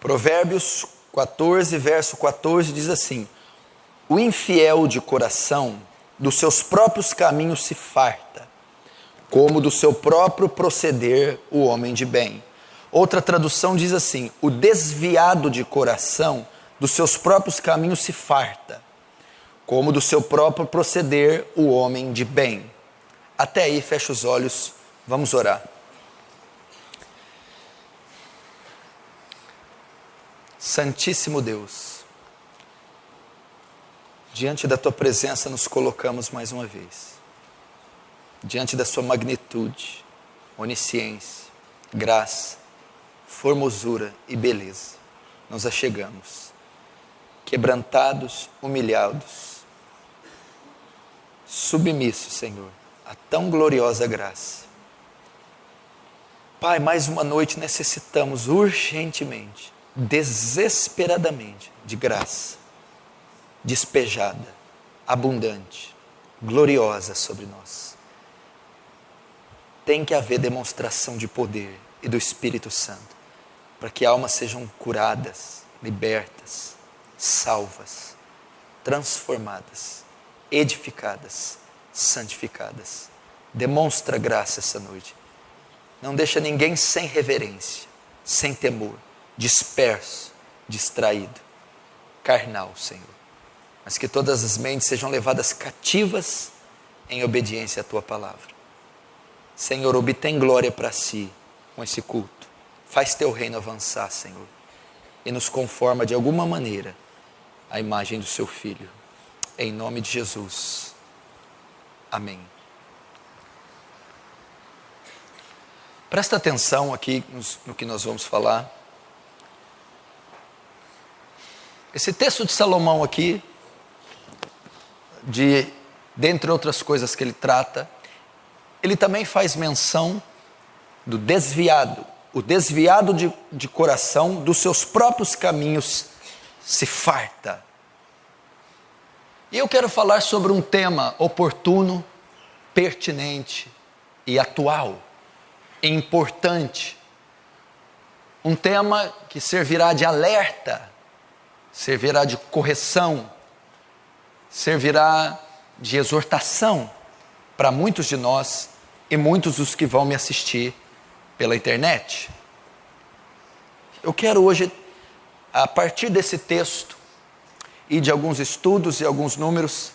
Provérbios 14, verso 14 diz assim: o infiel de coração dos seus próprios caminhos se farta, como do seu próprio proceder o homem de bem. Outra tradução diz assim: o desviado de coração dos seus próprios caminhos se farta, como do seu próprio proceder o homem de bem. Até aí, fecha os olhos, vamos orar. Santíssimo Deus, diante da Tua presença nos colocamos mais uma vez. Diante da Sua magnitude, onisciência, graça, formosura e beleza, nos achegamos, quebrantados, humilhados, submissos, Senhor, a tão gloriosa graça. Pai, mais uma noite necessitamos urgentemente, desesperadamente, de graça, despejada, abundante, gloriosa sobre nós. Tem que haver demonstração de poder e do Espírito Santo, para que almas sejam curadas, libertas, salvas, transformadas, edificadas, santificadas. Demonstra graça essa noite. Não deixa ninguém sem reverência, sem temor, disperso, distraído, carnal, Senhor. Mas que todas as mentes sejam levadas cativas em obediência à Tua palavra. Senhor, obtém glória para si com esse culto. Faz Teu reino avançar, Senhor, e nos conforma de alguma maneira à imagem do Seu Filho. Em nome de Jesus. Amém. Presta atenção aqui no que nós vamos falar. Esse texto de Salomão aqui, dentre outras coisas que ele trata, ele também faz menção do desviado. O desviado de coração dos seus próprios caminhos se farta. E eu quero falar sobre um tema oportuno, pertinente e atual, e importante. Um tema que servirá de alerta, servirá de correção, servirá de exortação para muitos de nós e muitos dos que vão me assistir pela internet. Eu quero hoje, a partir desse texto e de alguns estudos e alguns números,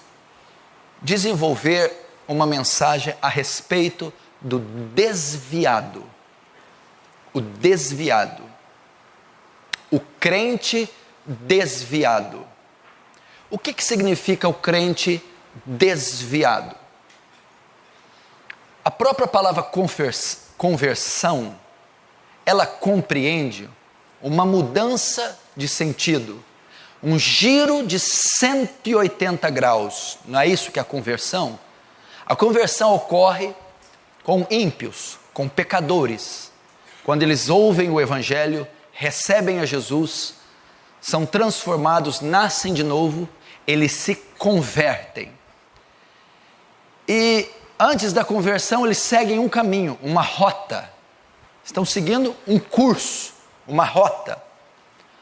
desenvolver uma mensagem a respeito do desviado. O desviado. O crente desviado. O que significa o crente desviado? A própria palavra conversão, ela compreende uma mudança de sentido, um giro de 180 graus. Não é isso que é a conversão? A conversão ocorre com ímpios, com pecadores. Quando eles ouvem o Evangelho, recebem a Jesus, são transformados, nascem de novo, eles se convertem. E antes da conversão, eles seguem um caminho, uma rota. Estão seguindo um curso, uma rota.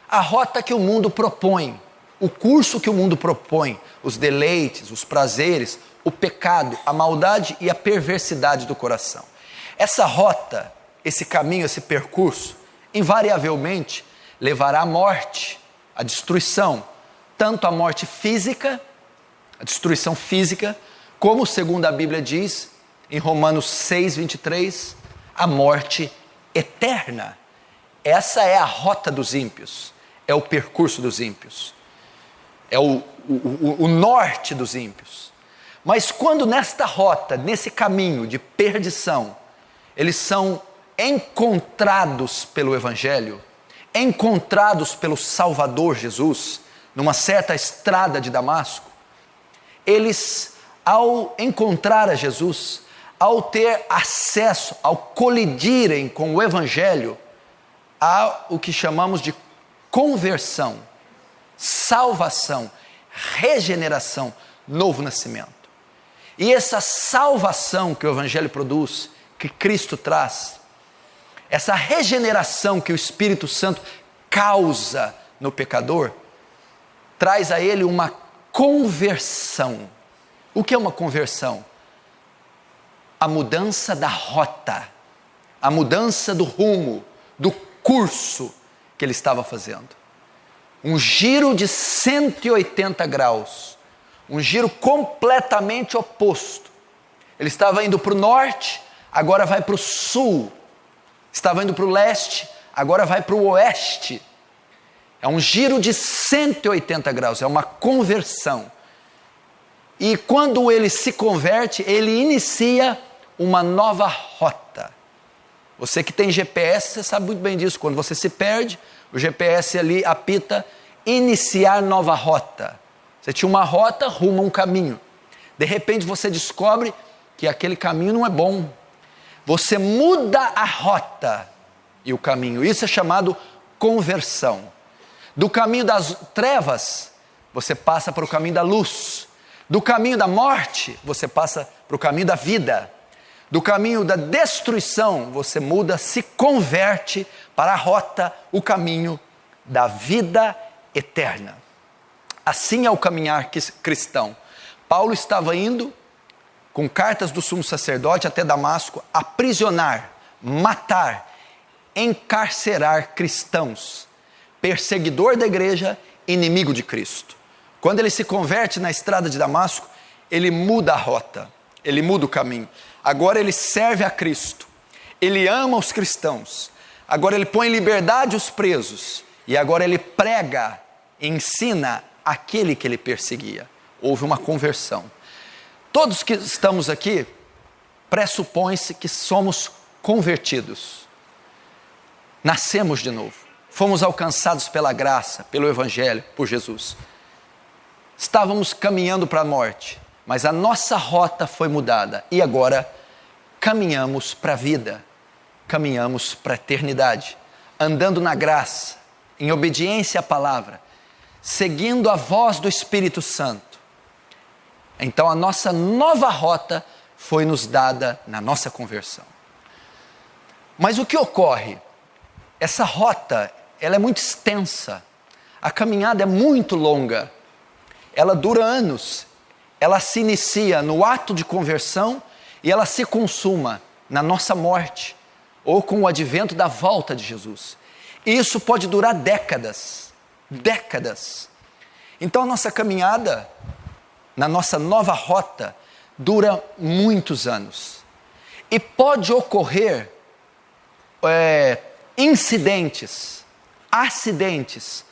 A rota que o mundo propõe, o curso que o mundo propõe, os deleites, os prazeres, o pecado, a maldade e a perversidade do coração. Essa rota, esse caminho, esse percurso, invariavelmente levará à morte, à destruição, tanto a morte física, a destruição física, como segundo a Bíblia diz, em Romanos 6, 23, a morte eterna. Essa é a rota dos ímpios, é o percurso dos ímpios, é o norte dos ímpios. Mas quando nesta rota, nesse caminho de perdição, eles são encontrados pelo Evangelho, encontrados pelo Salvador Jesus, numa certa estrada de Damasco, eles, ao encontrar a Jesus, ao ter acesso, ao colidirem com o Evangelho, há o que chamamos de conversão, salvação, regeneração, novo nascimento. E essa salvação que o Evangelho produz, que Cristo traz, essa regeneração que o Espírito Santo causa no pecador, traz a ele uma conversão. O que é uma conversão? A mudança da rota, a mudança do rumo, do curso que ele estava fazendo. Um giro de 180 graus, um giro completamente oposto. Ele estava indo para o norte, agora vai para o sul. Estava indo para o leste, agora vai para o oeste. É um giro de 180 graus, é uma conversão. E quando ele se converte, ele inicia uma nova rota. Você que tem GPS, você sabe muito bem disso. Quando você se perde, o GPS ali apita iniciar nova rota. Você tinha uma rota rumo a um caminho. De repente você descobre que aquele caminho não é bom. Você muda a rota e o caminho. Isso é chamado conversão. Do caminho das trevas, você passa para o caminho da luz. Do caminho da morte, você passa para o caminho da vida. Do caminho da destruição, você muda, se converte para a rota, o caminho da vida eterna. Assim é o caminhar cristão. Paulo estava indo, com cartas do sumo sacerdote até Damasco, aprisionar, matar, encarcerar cristãos, perseguidor da igreja, inimigo de Cristo. Quando ele se converte na estrada de Damasco, ele muda a rota, ele muda o caminho. Agora ele serve a Cristo, ele ama os cristãos, agora ele põe em liberdade os presos, e agora ele prega, ensina aquele que ele perseguia. Houve uma conversão. Todos que estamos aqui, pressupõe-se que somos convertidos. Nascemos de novo, fomos alcançados pela graça, pelo Evangelho, por Jesus. Estávamos caminhando para a morte, mas a nossa rota foi mudada e agora caminhamos para a vida, caminhamos para a eternidade, andando na graça, em obediência à palavra, seguindo a voz do Espírito Santo. Então a nossa nova rota foi nos dada na nossa conversão. Mas o que ocorre? Essa rota, ela é muito extensa, a caminhada é muito longa, ela dura anos, ela se inicia no ato de conversão e ela se consuma na nossa morte ou com o advento da volta de Jesus. E isso pode durar décadas, décadas. Então a nossa caminhada, na nossa nova rota, dura muitos anos. E pode ocorrer incidentes, acidentes,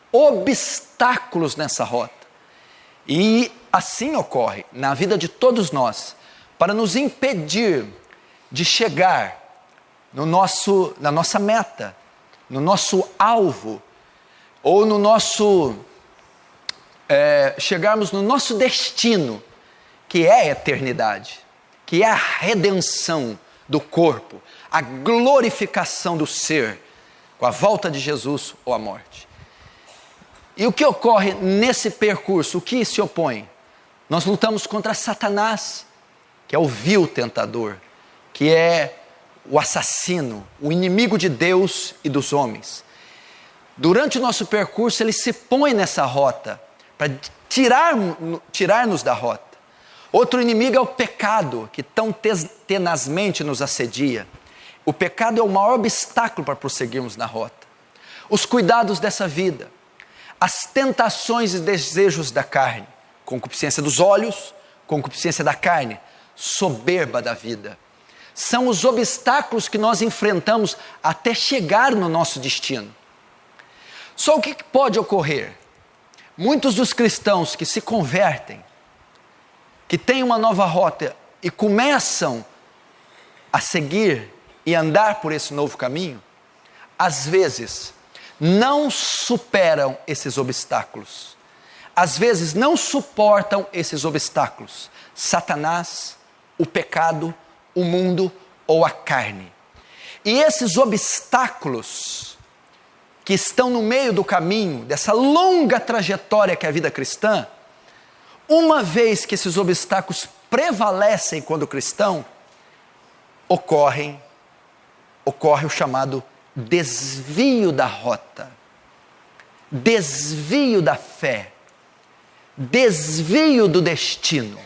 obstáculos nessa rota. E assim ocorre na vida de todos nós, para nos impedir de chegar na nossa meta, no nosso alvo, ou no nosso chegarmos no nosso destino, que é a eternidade, que é a redenção do corpo, a glorificação do ser, com a volta de Jesus ou a morte. E o que ocorre nesse percurso? O que se opõe? Nós lutamos contra Satanás, que é o vil tentador, que é o assassino, o inimigo de Deus e dos homens. Durante o nosso percurso, ele se põe nessa rota, para tirar-nos da rota. Outro inimigo é o pecado, que tão tenazmente nos assedia. O pecado é o maior obstáculo para prosseguirmos na rota. Os cuidados dessa vida, as tentações e desejos da carne, concupiscência dos olhos, concupiscência da carne, soberba da vida. São os obstáculos que nós enfrentamos até chegar no nosso destino. Só o que pode ocorrer? Muitos dos cristãos que se convertem, que têm uma nova rota e começam a seguir e andar por esse novo caminho, às vezes não superam esses obstáculos. Às vezes não suportam esses obstáculos. Satanás, o pecado, o mundo ou a carne. E esses obstáculos que estão no meio do caminho, dessa longa trajetória que é a vida cristã, uma vez que esses obstáculos prevalecem quando cristão, ocorre o chamado desvio da rota. desvio da fé, desvio do destino.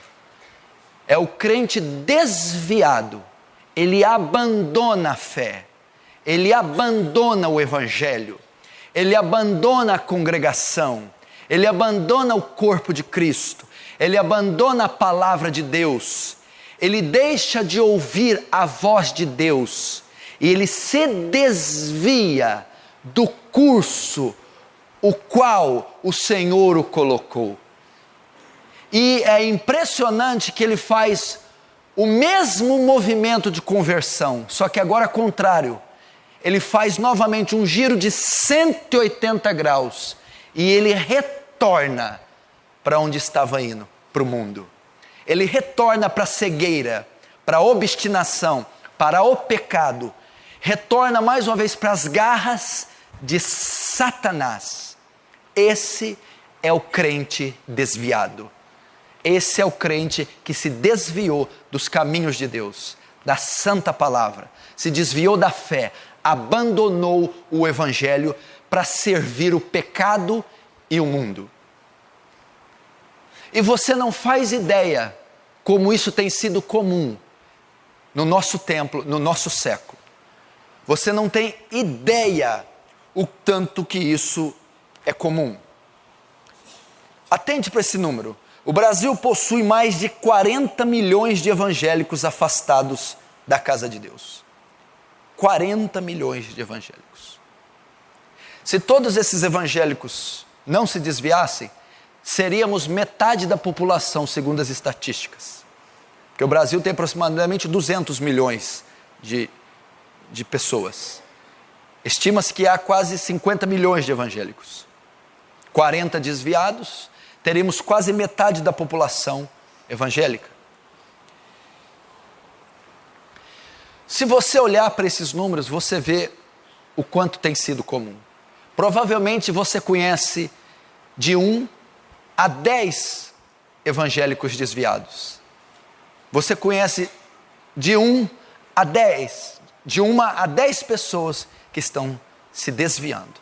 É o crente desviado, ele abandona a fé, ele abandona o evangelho, ele abandona a congregação, ele abandona o corpo de Cristo, ele abandona a palavra de Deus, ele deixa de ouvir a voz de Deus e ele se desvia do curso o qual o Senhor o colocou. E é impressionante que ele faz o mesmo movimento de conversão, só que agora contrário. Ele faz novamente um giro de 180 graus e ele retorna para onde estava indo, para o mundo. Ele retorna para a cegueira, para a obstinação, para o pecado. Retorna mais uma vez para as garras de Satanás. Esse é o crente desviado. Esse é o crente que se desviou dos caminhos de Deus, da santa palavra, se desviou da fé, abandonou o evangelho para servir o pecado e o mundo. E você não faz ideia como isso tem sido comum no nosso tempo, no nosso século. Você não tem ideia o tanto que isso é comum. Atente para esse número. O Brasil possui mais de 40 milhões de evangélicos afastados da casa de Deus. 40 milhões de evangélicos. Se todos esses evangélicos não se desviassem, seríamos metade da população, segundo as estatísticas. Porque o Brasil tem aproximadamente 200 milhões de pessoas. Estima-se que há quase 50 milhões de evangélicos. 40 desviados, teríamos quase metade da população evangélica. Se você olhar para esses números, você vê o quanto tem sido comum. Provavelmente você conhece de 1 a 10 evangélicos desviados. Você conhece de 1 a 10, de 1 a 10 pessoas que estão se desviando.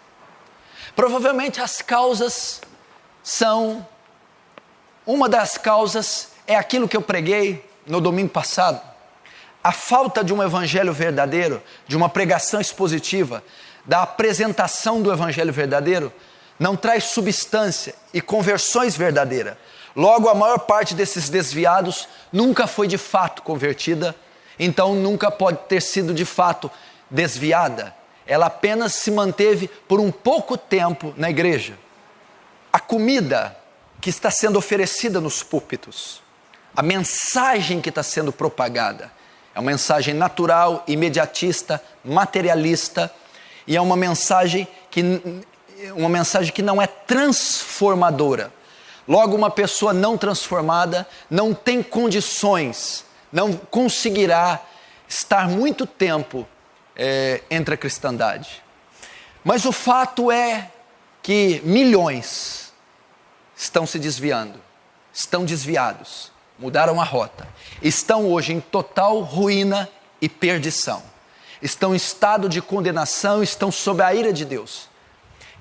Provavelmente as causas são... Uma das causas é aquilo que eu preguei no domingo passado. A falta de um evangelho verdadeiro, de uma pregação expositiva, da apresentação do evangelho verdadeiro, não traz substância e conversões verdadeiras. Logo, a maior parte desses desviados nunca foi de fato convertida, então nunca pode ter sido de fato desviada. Ela apenas se manteve por um pouco tempo na igreja. A comida que está sendo oferecida nos púlpitos, a mensagem que está sendo propagada, é uma mensagem natural, imediatista, materialista, e é uma mensagem que não é transformadora. Logo, uma pessoa não transformada não tem condições, não conseguirá estar muito tempo entre a cristandade. Mas o fato é que milhões estão se desviando, estão desviados, mudaram a rota, estão hoje em total ruína e perdição, estão em estado de condenação, estão sob a ira de Deus.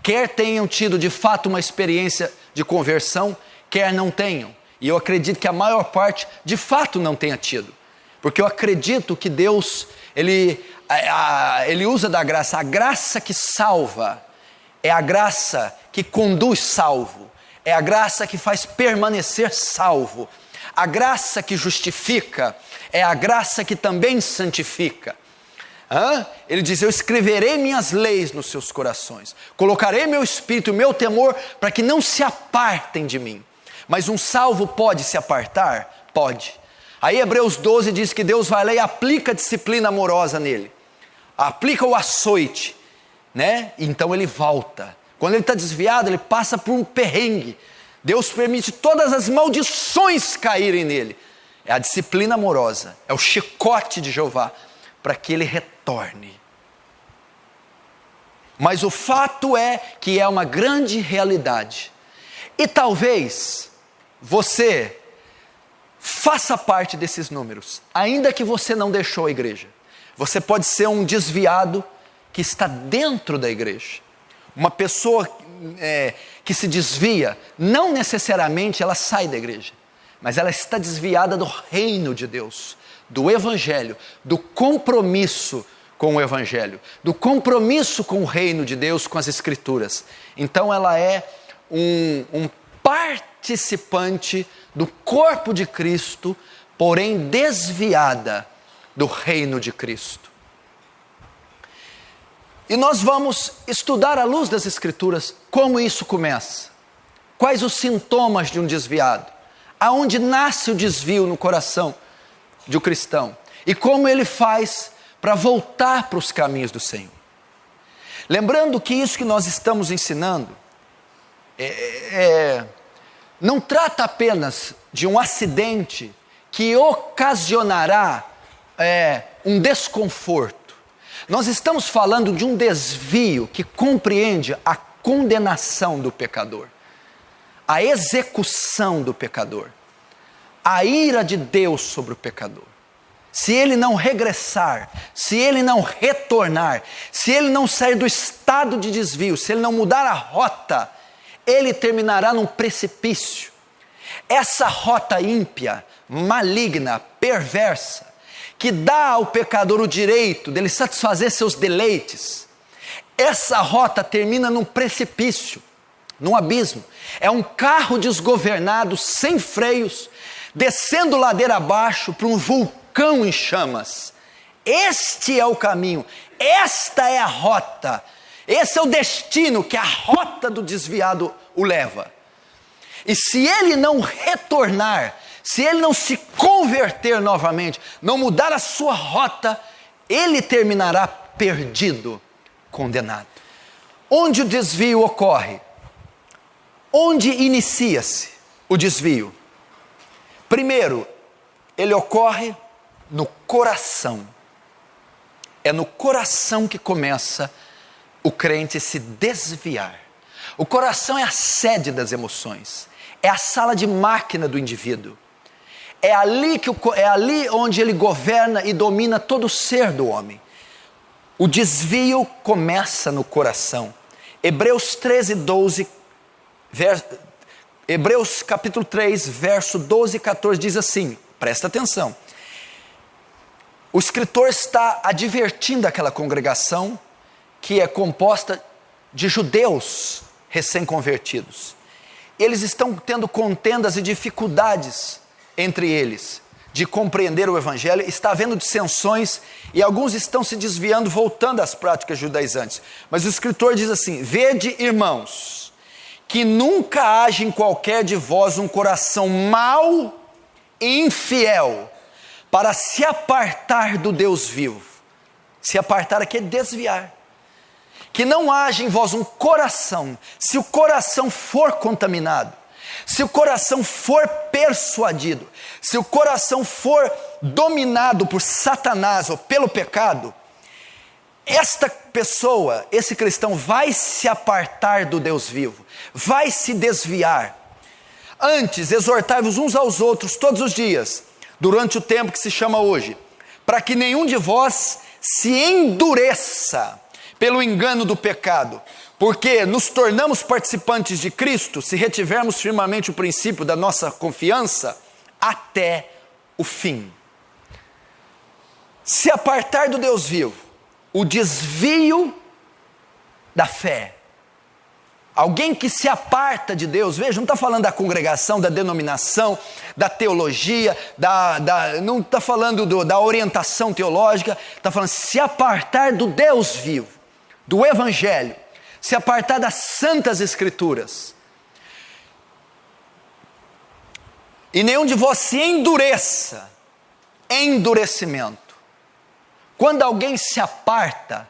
Quer tenham tido de fato uma experiência de conversão, quer não tenham, e eu acredito que a maior parte de fato não tenha tido, porque eu acredito que Deus, Ele usa da graça, a graça que salva, é a graça que conduz salvo, é a graça que faz permanecer salvo. A graça que justifica é a graça que também santifica. Ele diz, eu escreverei minhas leis nos seus corações, colocarei meu espírito e meu temor para que não se apartem de mim. Mas um salvo pode se apartar? Pode. Aí Hebreus 12 diz que Deus vai lá e aplica a disciplina amorosa nele. Aplica o açoite, né? Então ele volta. Quando ele está desviado, ele passa por um perrengue. Deus permite todas as maldições caírem nele. É a disciplina amorosa, é o chicote de Jeová, para que ele retorne. Mas o fato é que é uma grande realidade. E talvez você faça parte desses números, ainda que você não deixou a igreja. Você pode ser um desviado que está dentro da igreja. Uma pessoa que se desvia, não necessariamente ela sai da igreja, mas ela está desviada do reino de Deus, do evangelho, do compromisso com o evangelho, do compromisso com o reino de Deus, com as escrituras. Então ela é um participante do corpo de Cristo, porém desviada do reino de Cristo. E nós vamos estudar à luz das escrituras como isso começa. Quais os sintomas de um desviado? Aonde nasce o desvio no coração de um cristão? E como ele faz para voltar para os caminhos do Senhor? Lembrando que isso que nós estamos ensinando não trata apenas de um acidente que ocasionará um desconforto. Nós estamos falando de um desvio que compreende a condenação do pecador, a execução do pecador, a ira de Deus sobre o pecador. Se ele não regressar, se ele não retornar, se ele não sair do estado de desvio, se ele não mudar a rota, ele terminará num precipício. Essa rota ímpia, maligna, perversa, que dá ao pecador o direito dele satisfazer seus deleites, essa rota termina num precipício, num abismo. É um carro desgovernado, sem freios, descendo ladeira abaixo para um vulcão em chamas. Este é o caminho, esta é a rota, esse é o destino que a rota do desviado o leva. E se ele não retornar, se ele não se converter novamente, não mudar a sua rota, ele terminará perdido, condenado. Onde o desvio ocorre? Onde inicia-se o desvio? Primeiro, ele ocorre no coração. É no coração que começa o crente se desviar. O coração é a sede das emoções, é a sala de máquina do indivíduo. É ali onde ele governa e domina todo o ser do homem. O desvio começa no coração. Hebreus 13, 12, Hebreus capítulo 3, verso 12 e 14 diz assim, presta atenção. O escritor está advertindo aquela congregação que é composta de judeus recém-convertidos. Eles estão tendo contendas e dificuldades entre eles de compreender o evangelho, está havendo dissensões e alguns estão se desviando, voltando às práticas judaizantes. Mas o escritor diz assim: vede, irmãos, que nunca haja em qualquer de vós um coração mau e infiel para se apartar do Deus vivo. Se apartar aqui é desviar. Que não haja em vós um coração, se o coração for contaminado, se o coração for persuadido, se o coração for dominado por Satanás ou pelo pecado, esta pessoa, esse cristão vai se apartar do Deus vivo, vai se desviar. Antes, exortai-vos uns aos outros todos os dias, durante o tempo que se chama hoje, para que nenhum de vós se endureça pelo engano do pecado, porque nos tornamos participantes de Cristo se retivermos firmemente o princípio da nossa confiança até o fim. Se apartar do Deus vivo, o desvio da fé. Alguém que se aparta de Deus, veja, não está falando da congregação, da denominação, da teologia, não está falando da orientação teológica, está falando se apartar do Deus vivo, do Evangelho, se apartar das santas escrituras. E nenhum de vós se endureça, endurecimento. Quando alguém se aparta,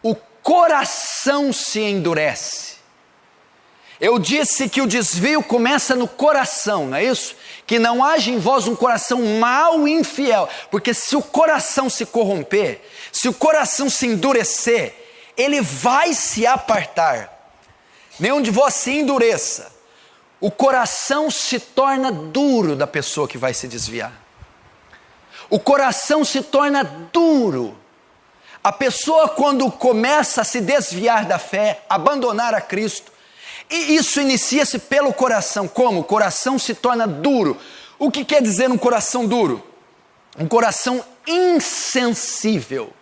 o coração se endurece. Eu disse que o desvio começa no coração, não é isso? Que não haja em vós um coração mau e infiel, porque se o coração se corromper, se o coração se endurecer, ele vai se apartar. Nenhum de vós se endureça. O coração se torna duro da pessoa que vai se desviar. O coração se torna duro. A pessoa, quando começa a se desviar da fé, abandonar a Cristo, E isso inicia-se pelo coração. Como? O coração se torna duro. O que quer dizer um coração duro? Um coração insensível.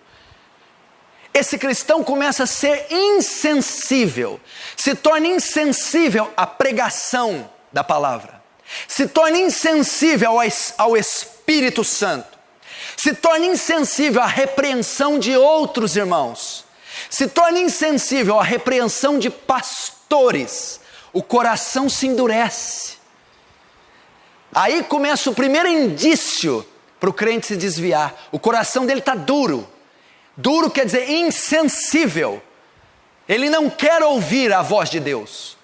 Esse cristão começa a ser insensível, se torna insensível à pregação da palavra, se torna insensível ao Espírito Santo, se torna insensível à repreensão de outros irmãos, se torna insensível à repreensão de pastores. O coração se endurece. Aí começa o primeiro indício para o crente se desviar. O coração dele está duro. Duro quer dizer insensível. Ele não quer ouvir a voz de Deus.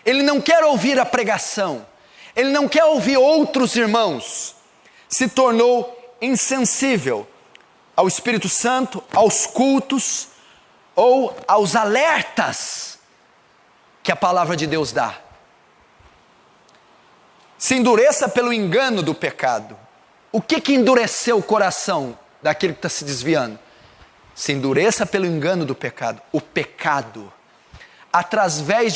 Ele não quer ouvir a pregação. Ele não quer ouvir outros irmãos. Se tornou insensível ao Espírito Santo, aos cultos ou aos alertas que a palavra de Deus dá. Se endureça pelo engano do pecado. O que endureceu o coração daquele que está se desviando? Se endureça pelo engano do pecado. O pecado. Atrás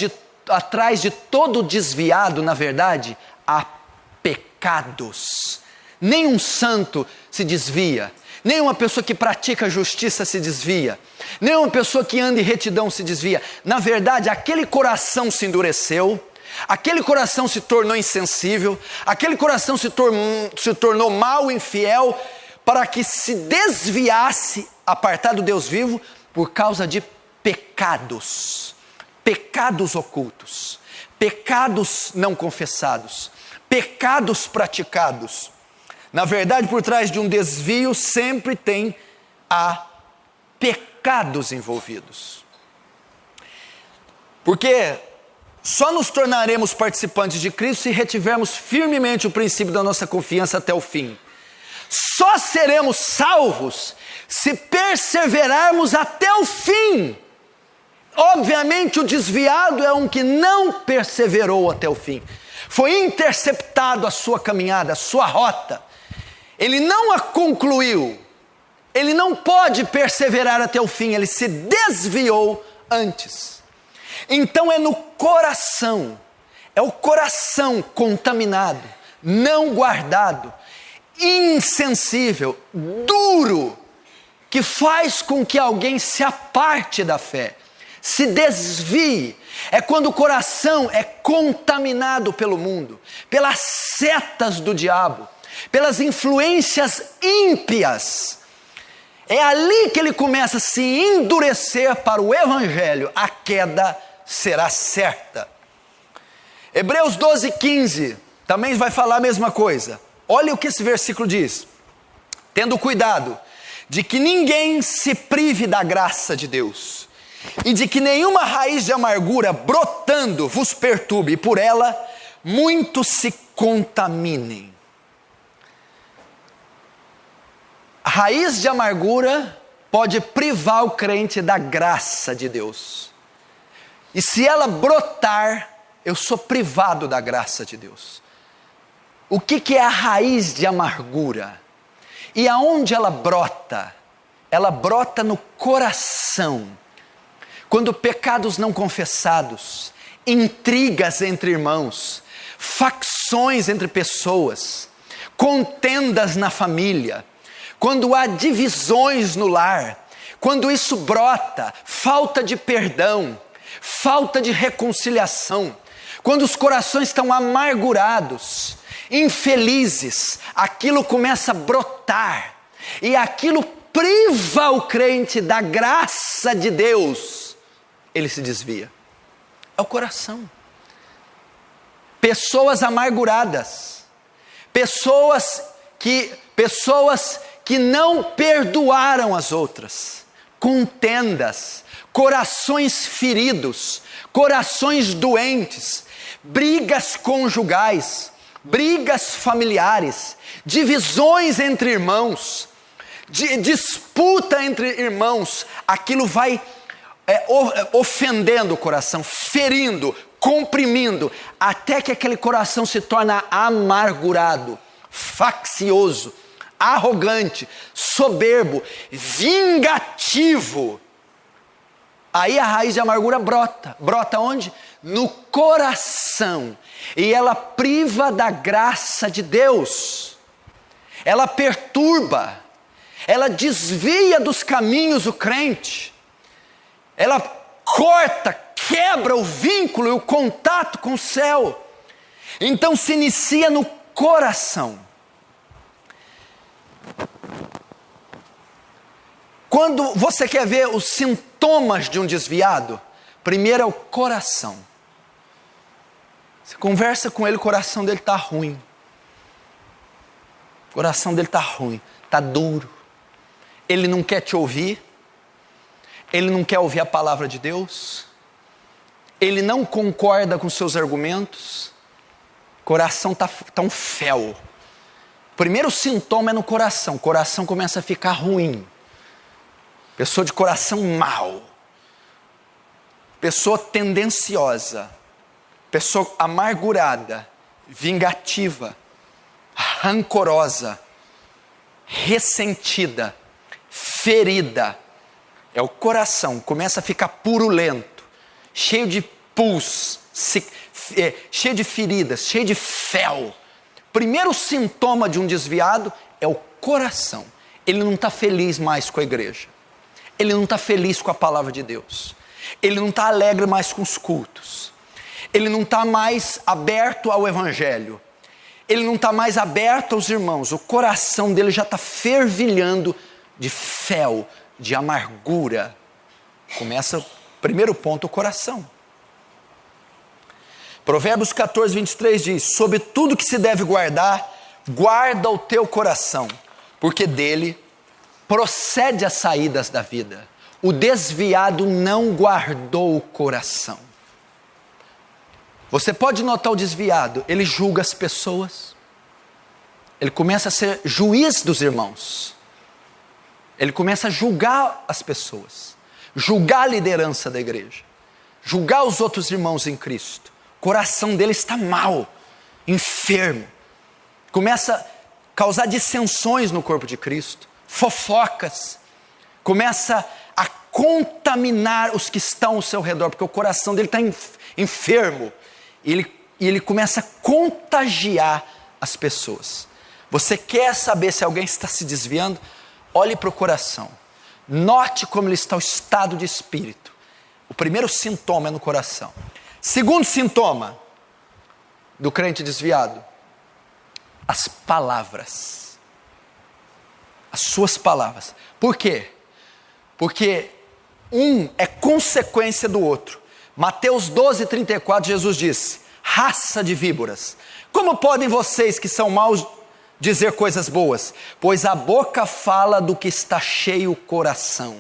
de todo desviado, na verdade, há pecados. Nenhum santo se desvia. Nenhuma pessoa que pratica justiça se desvia. Nenhuma pessoa que anda em retidão se desvia. Na verdade, aquele coração se endureceu. Aquele coração se tornou insensível. Aquele coração se tornou mau, infiel, para que se desviasse, apartado do Deus vivo, por causa de pecados. Pecados ocultos. Pecados não confessados. Pecados praticados. Na verdade, por trás de um desvio sempre há pecados envolvidos. Porque só nos tornaremos participantes de Cristo se retivermos firmemente o princípio da nossa confiança até o fim. Só seremos salvos se perseverarmos até o fim. Obviamente o desviado é um que não perseverou até o fim. Foi interceptado a sua caminhada, a sua rota. Ele não a concluiu. Ele não pode perseverar até o fim. Ele se desviou antes. Então é no coração. É o coração contaminado, não guardado, insensível, duro, que faz com que alguém se aparte da fé, se desvie. É quando o coração é contaminado pelo mundo, pelas setas do diabo, pelas influências ímpias. É ali que ele começa a se endurecer para o evangelho. A queda será certa. Hebreus 12:15 também vai falar a mesma coisa. Olha o que esse versículo diz: tendo cuidado de que ninguém se prive da graça de Deus, e de que nenhuma raiz de amargura brotando vos perturbe, e por ela muitos se contaminem. A raiz de amargura pode privar o crente da graça de Deus. E se ela brotar, eu sou privado da graça de Deus. O que é a raiz de amargura? E aonde ela brota? Ela brota no coração. Quando pecados não confessados, intrigas entre irmãos, facções entre pessoas, contendas na família, quando há divisões no lar, quando isso brota, falta de perdão, falta de reconciliação, quando os corações estão amargurados, infelizes, aquilo começa a brotar, e aquilo priva o crente da graça de Deus, ele se desvia. É o coração. Pessoas amarguradas, pessoas que não perdoaram as outras, contendas, corações feridos, corações doentes, brigas conjugais, brigas familiares, divisões entre irmãos, disputa entre irmãos, aquilo vai ofendendo o coração, ferindo, comprimindo, até que aquele coração se torna amargurado, faccioso, arrogante, soberbo, vingativo. Aí a raiz de amargura brota. Brota onde? No coração. E ela priva da graça de Deus. Ela perturba. Ela desvia dos caminhos o crente. Ela corta, quebra o vínculo e o contato com o céu. Então se inicia no coração. Quando você quer ver os sintomas de um desviado, primeiro é o coração. Você conversa com ele, o coração dele está ruim. O coração dele está ruim, está duro. Ele não quer te ouvir. Ele não quer ouvir a palavra de Deus. Ele não concorda com seus argumentos. O coração está um fel. O primeiro sintoma é no coração. O coração começa a ficar ruim. Pessoa de coração mau. Pessoa tendenciosa. Pessoa amargurada. Vingativa. Rancorosa. Ressentida. Ferida. É o coração. Começa a ficar purulento. Cheio de pus. Cheio de feridas. Cheio de fel. Primeiro sintoma de um desviado é o coração. Ele não está feliz mais com a igreja. Ele não está feliz com a palavra de Deus. Ele não está alegre mais com os cultos. Ele não está mais aberto ao evangelho. Ele não está mais aberto aos irmãos. O coração dele já está fervilhando de fel, de amargura. Começa, primeiro ponto, o coração. Provérbios 14, 23 diz: sobre tudo que se deve guardar, guarda o teu coração, porque dele procede as saídas da vida. O desviado não guardou o coração. Você pode notar o desviado, ele julga as pessoas, ele começa a ser juiz dos irmãos, ele começa a julgar as pessoas, julgar a liderança da igreja, julgar os outros irmãos em Cristo. O coração dele está mal, enfermo, começa a causar dissensões no corpo de Cristo, fofocas, começa a contaminar os que estão ao seu redor, porque o coração dele está enfermo, e ele começa a contagiar as pessoas. Você quer saber se alguém está se desviando? Olhe para o coração, note como ele está, o estado de espírito. O primeiro sintoma é no coração. Segundo sintoma do crente desviado, as palavras. As suas palavras. Por quê? Porque um é consequência do outro. Mateus 12, 34, Jesus disse: raça de víboras, como podem vocês que são maus dizer coisas boas? Pois a boca fala do que está cheio o coração.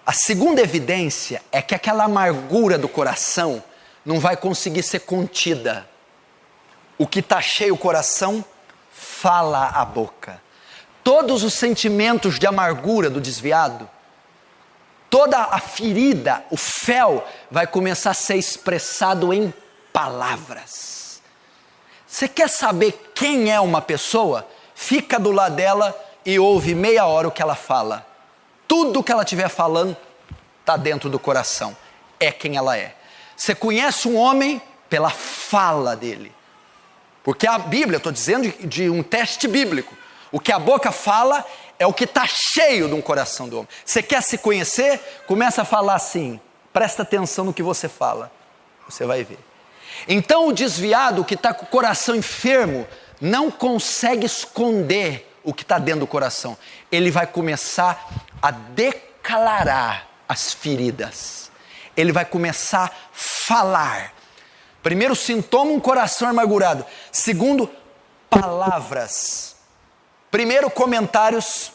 A segunda evidência é que aquela amargura do coração não vai conseguir ser contida. O que está cheio o coração, fala a boca. Todos os sentimentos de amargura do desviado, toda a ferida, o fel, vai começar a ser expressado em palavras. Você quer saber quem é uma pessoa? Fica do lado dela e ouve meia hora o que ela fala. Tudo que ela estiver falando está dentro do coração. É quem ela é. Você conhece um homem pela fala dele. Porque a Bíblia, estou dizendo de um teste bíblico. O que a boca fala é o que está cheio de um coração do homem. Você quer se conhecer? Começa a falar assim. Presta atenção no que você fala. Você vai ver. Então o desviado que está com o coração enfermo não consegue esconder o que está dentro do coração. Ele vai começar a declarar as feridas. Ele vai começar a falar. Primeiro sintoma, um coração amargurado. Segundo, palavras. Primeiro, comentários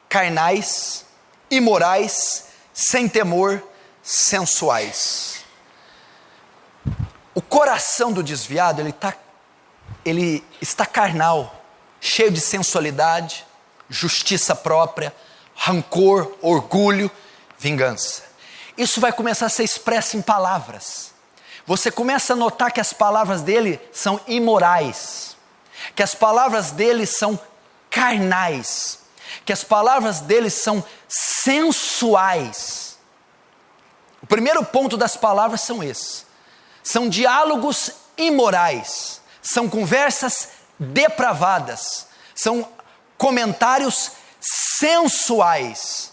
carnais, imorais, sem temor, sensuais. O coração do desviado, ele está carnal, cheio de sensualidade, justiça própria, rancor, orgulho, vingança. Isso vai começar a ser expresso em palavras. Você começa a notar que as palavras dele são imorais, que as palavras dele são carnais, que as palavras deles são sensuais. O primeiro ponto das palavras são esses. São diálogos imorais, são conversas depravadas, são comentários sensuais.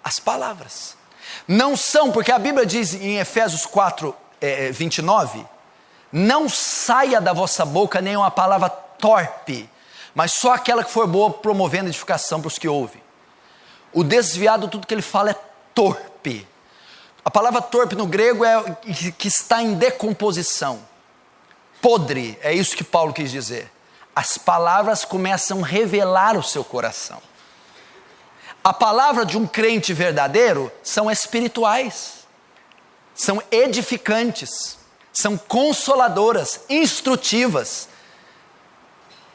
As palavras não são, porque a Bíblia diz em Efésios 4, 29, não saia da vossa boca nenhuma palavra torpe, mas só aquela que for boa, promovendo edificação para os que ouvem. O desviado, tudo que ele fala é torpe. A palavra torpe no grego é que está em decomposição. Podre, é isso que Paulo quis dizer. As palavras começam a revelar o seu coração. A palavra de um crente verdadeiro são espirituais, são edificantes, são consoladoras, instrutivas.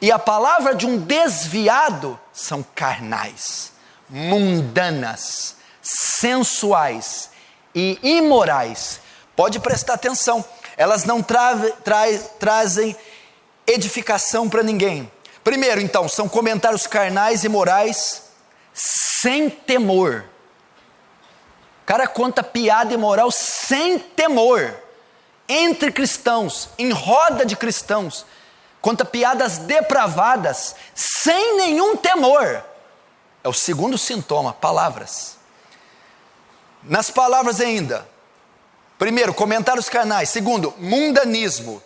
E a palavra de um desviado são carnais, mundanas, sensuais e imorais. Pode prestar atenção, elas não trazem edificação para ninguém. Primeiro, então, são comentários carnais e morais sem temor. O cara conta piada imoral sem temor. Entre cristãos, em roda de cristãos, conta piadas depravadas sem nenhum temor. É o segundo sintoma, palavras. Nas palavras ainda, primeiro, comentários carnais. Segundo, mundanismo.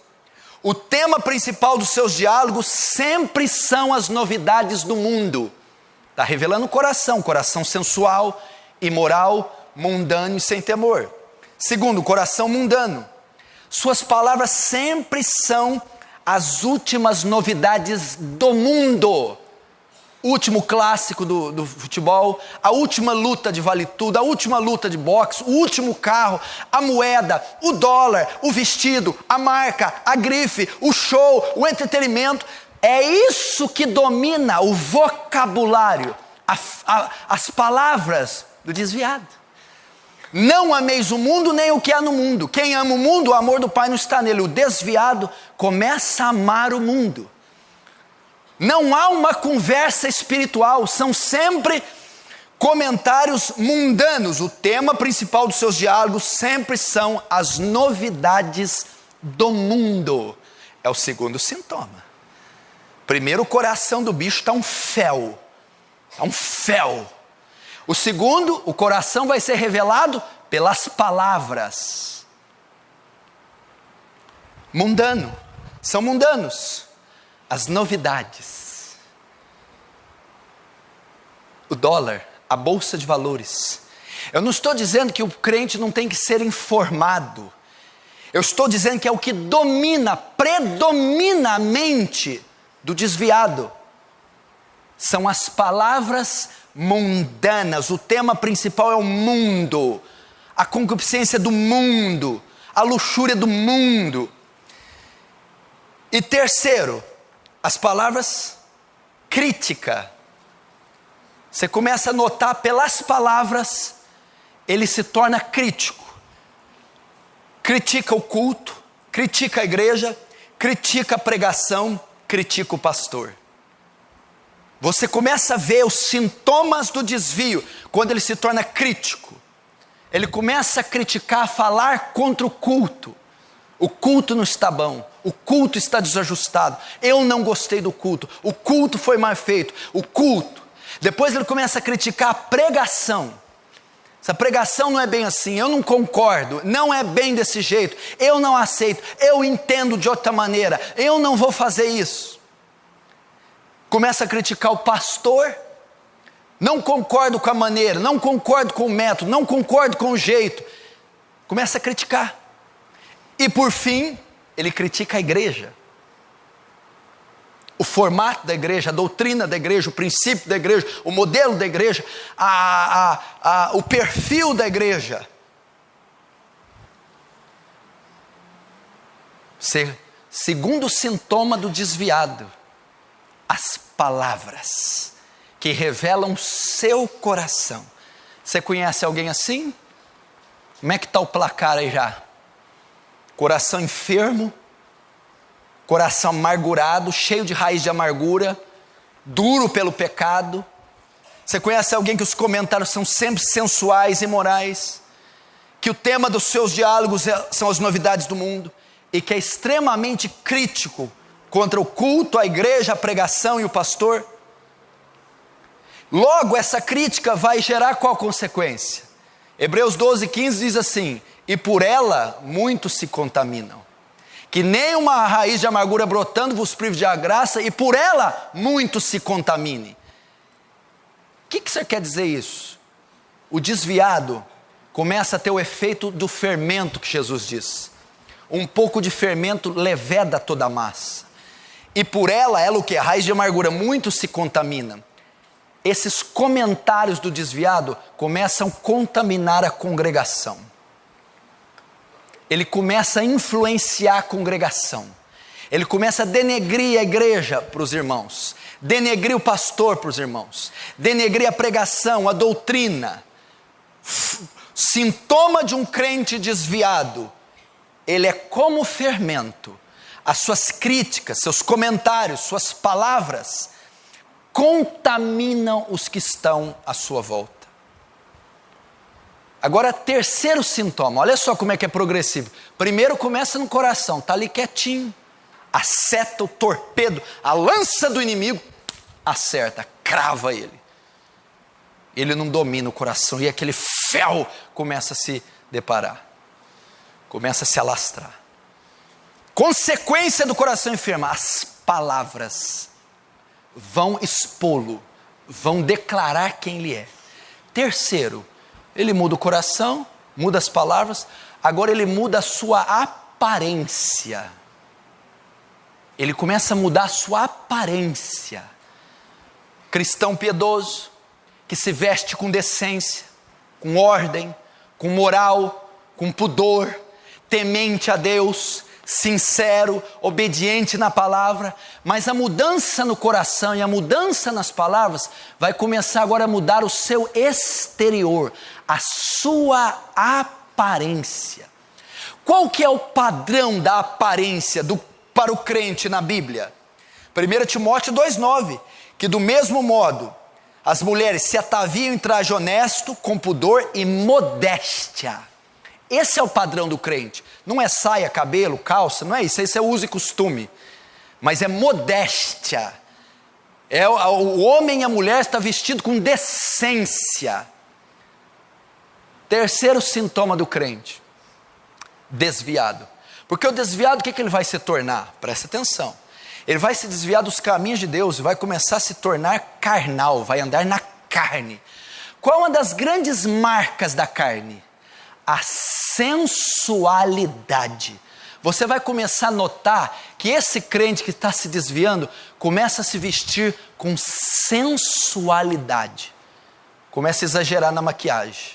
O tema principal dos seus diálogos sempre são as novidades do mundo. Está revelando o coração sensual, imoral, mundano e sem temor. Segundo, coração mundano. Suas palavras sempre são as últimas novidades do mundo. O último clássico do futebol, a última luta de vale tudo, a última luta de boxe, o último carro, a moeda, o dólar, o vestido, a marca, a grife, o show, o entretenimento. É isso que domina o vocabulário, as palavras do desviado. Não ameis o mundo nem o que há no mundo. Quem ama o mundo, o amor do Pai não está nele. O desviado começa a amar o mundo. Não há uma conversa espiritual, são sempre comentários mundanos. O tema principal dos seus diálogos sempre são as novidades do mundo. É o segundo sintoma. Primeiro, o coração do bicho está um fel. É um fel. O segundo, o coração vai ser revelado pelas palavras. Mundano. São mundanos. As novidades. O dólar, a bolsa de valores. Eu não estou dizendo que o crente não tem que ser informado. Eu estou dizendo que é o que predomina a mente do desviado. São as palavras mundanas. O tema principal é o mundo, a concupiscência do mundo, a luxúria do mundo. E terceiro, as palavras crítica. Você começa a notar pelas palavras, ele se torna crítico. Critica o culto, critica a igreja, critica a pregação, critica o pastor. Você começa a ver os sintomas do desvio quando ele se torna crítico. Ele começa a criticar, a falar contra o culto. O culto não está bom, o culto está desajustado, eu não gostei do culto, o culto foi mal feito, o culto. Depois ele começa a criticar a pregação. Essa pregação não é bem assim, eu não concordo, não é bem desse jeito, eu não aceito, eu entendo de outra maneira, eu não vou fazer isso. Começa a criticar o pastor, não concordo com a maneira, não concordo com o método, não concordo com o jeito. Começa a criticar. E por fim, ele critica a igreja. O formato da igreja, a doutrina da igreja, o princípio da igreja, o modelo da igreja, o perfil da igreja. Segundo sintoma do desviado, as palavras que revelam seu coração. Você conhece alguém assim? Como é que está o placar aí já? Coração enfermo, coração amargurado, cheio de raiz de amargura, duro pelo pecado, Você conhece alguém que os comentários são sempre sensuais e imorais? Que o tema dos seus diálogos são as novidades do mundo? E que é extremamente crítico contra o culto, a igreja, a pregação e o pastor? Logo, essa crítica vai gerar qual consequência? Hebreus 12:15 diz assim: e por ela muitos se contaminam. Que nem uma raiz de amargura brotando vos prive de a graça, e por ela muitos se contaminem. O que você quer dizer isso? O desviado começa a ter o efeito do fermento que Jesus diz. Um pouco de fermento leveda toda a massa. E por ela o que? A raiz de amargura, muitos se contaminam. Esses comentários do desviado começam a contaminar a congregação. Ele começa a influenciar a congregação. Ele começa a denegrir a igreja para os irmãos, denegrir o pastor para os irmãos, denegrir a pregação, a doutrina. Sintoma de um crente desviado, ele é como fermento. As suas críticas, seus comentários, suas palavras contaminam os que estão à sua volta. Agora, terceiro sintoma, olha só como é que é progressivo. Primeiro começa no coração, está ali quietinho, a seta, o torpedo, a lança do inimigo, acerta, crava ele. Ele não domina o coração e aquele fel começa a se deparar, começa a se alastrar. Consequência do coração enfermo, as palavras vão expô-lo, vão declarar quem ele é. Terceiro, ele muda o coração, muda as palavras, agora ele muda a sua aparência. Ele começa a mudar a sua aparência. Cristão piedoso, que se veste com decência, com ordem, com moral, com pudor, temente a Deus, sincero, obediente na palavra, mas a mudança no coração e a mudança nas palavras vai começar agora a mudar o seu exterior, a sua aparência. Qual que é o padrão da aparência para o crente na Bíblia? 1 Timóteo 2,9, que do mesmo modo as mulheres se ataviam em traje honesto, com pudor e modéstia. Esse é o padrão do crente. Não é saia, cabelo, calça, não é isso. Esse é uso e costume. Mas é modéstia. O homem e a mulher estão vestidos com decência. Terceiro sintoma do crente: desviado. Porque o desviado, o que ele vai se tornar? Presta atenção. Ele vai se desviar dos caminhos de Deus e vai começar a se tornar carnal, vai andar na carne. Qual é uma das grandes marcas da carne? A sensualidade. Você vai começar a notar que esse crente que está se desviando começa a se vestir com sensualidade. Começa a exagerar na maquiagem.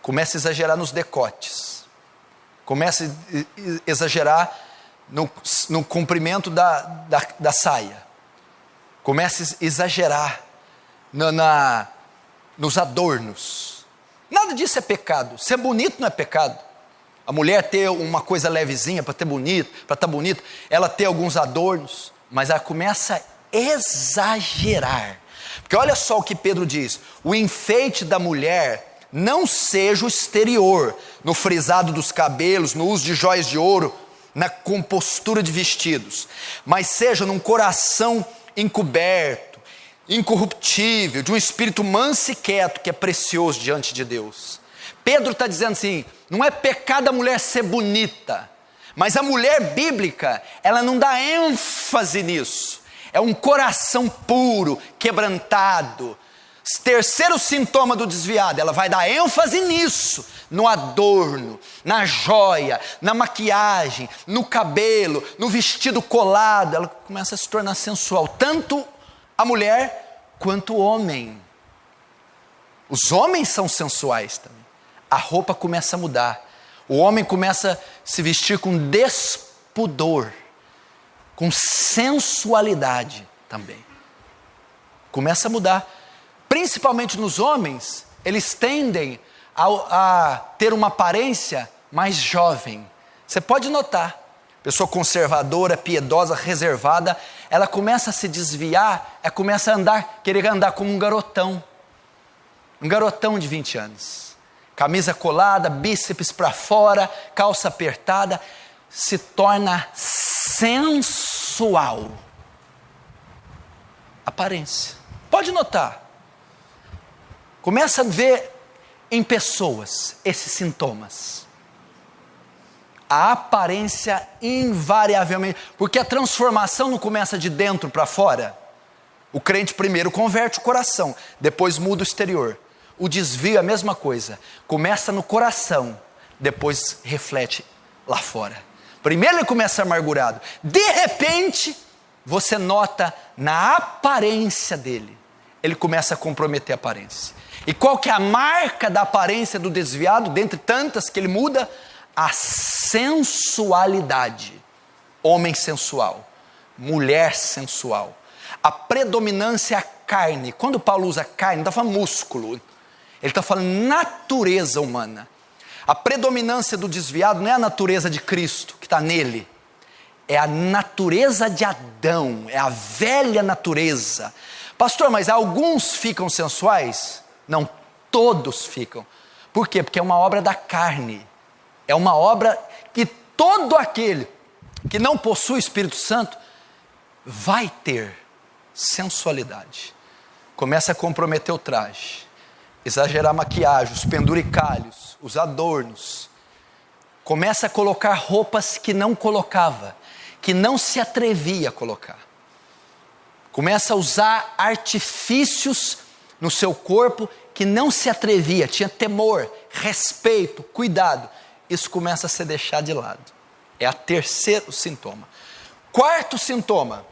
Começa a exagerar nos decotes. Começa a exagerar no comprimento da saia. Começa a exagerar nos adornos. Nada disso é pecado. Ser bonito não é pecado. A mulher ter uma coisa levezinha para estar bonito, ela ter alguns adornos, mas ela começa a exagerar. Porque olha só o que Pedro diz: o enfeite da mulher não seja o exterior, no frisado dos cabelos, no uso de jóias de ouro, na compostura de vestidos, mas seja num coração encoberto, incorruptível, de um espírito manso e quieto, que é precioso diante de Deus. Pedro está dizendo assim: não é pecado a mulher ser bonita, mas a mulher bíblica, ela não dá ênfase nisso. É um coração puro, quebrantado. Terceiro sintoma do desviado, ela vai dar ênfase nisso, no adorno, na joia, na maquiagem, no cabelo, no vestido colado. Ela começa a se tornar sensual, tanto a mulher quanto o homem. Os homens são sensuais também. A roupa começa a mudar. O homem começa a se vestir com despudor, com sensualidade também. Começa a mudar. Principalmente nos homens, eles tendem a ter uma aparência mais jovem. Você pode notar, pessoa conservadora, piedosa, reservada, ela começa a se desviar, ela começa a querer andar como um garotão. Um garotão de 20 anos. Camisa colada, bíceps para fora, calça apertada, se torna sensual. Aparência. Pode notar. Começa a ver em pessoas esses sintomas. A aparência invariavelmente, porque a transformação não começa de dentro para fora. O crente primeiro converte o coração, depois muda o exterior. O desvio é a mesma coisa, começa no coração, depois reflete lá fora. Primeiro ele começa amargurado, de repente você nota na aparência dele, ele começa a comprometer a aparência. E qual que é a marca da aparência do desviado, dentre tantas que ele muda? A sensualidade. Homem sensual, mulher sensual. A predominância é a carne. Quando Paulo usa carne, não está falando músculo, ele está falando natureza humana. A predominância do desviado não é a natureza de Cristo que está nele, é a natureza de Adão, é a velha natureza. Pastor, mas alguns ficam sensuais? Não, todos ficam. Por quê? Porque é uma obra da carne. É uma obra que todo aquele que não possui o Espírito Santo vai ter sensualidade. Começa a comprometer o traje, exagerar a maquiagem, os penduricalhos, os adornos. Começa a colocar roupas que não colocava, que não se atrevia a colocar. Começa a usar artifícios no seu corpo que não se atrevia, tinha temor, respeito, cuidado. Isso começa a ser deixado de lado. É o terceiro sintoma. Quarto sintoma,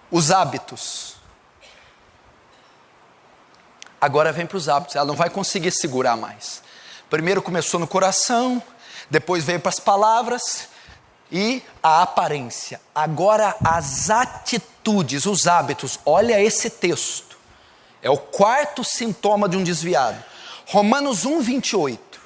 os hábitos. Agora vem para os hábitos, ela não vai conseguir segurar mais. Primeiro começou no coração, depois veio para as palavras e a aparência. Agora as atitudes, os hábitos. Olha esse texto. É o quarto sintoma de um desviado. Romanos 1:28.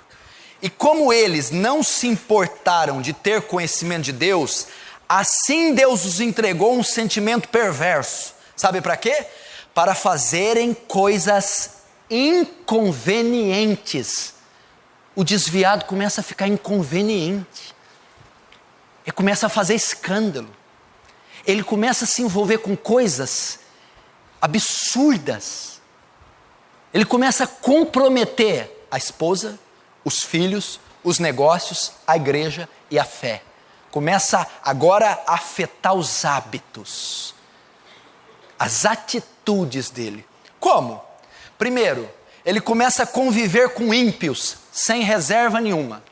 E como eles não se importaram de ter conhecimento de Deus, assim Deus os entregou um sentimento perverso. Sabe para quê? Para fazerem coisas inconvenientes. O desviado começa a ficar inconveniente. Ele começa a fazer escândalo. Ele começa a se envolver com coisas absurdas. Ele começa a comprometer a esposa, os filhos, os negócios, a igreja e a fé. Começa agora a afetar os hábitos, as atitudes dele. Como? Primeiro, ele começa a conviver com ímpios, sem reserva nenhuma.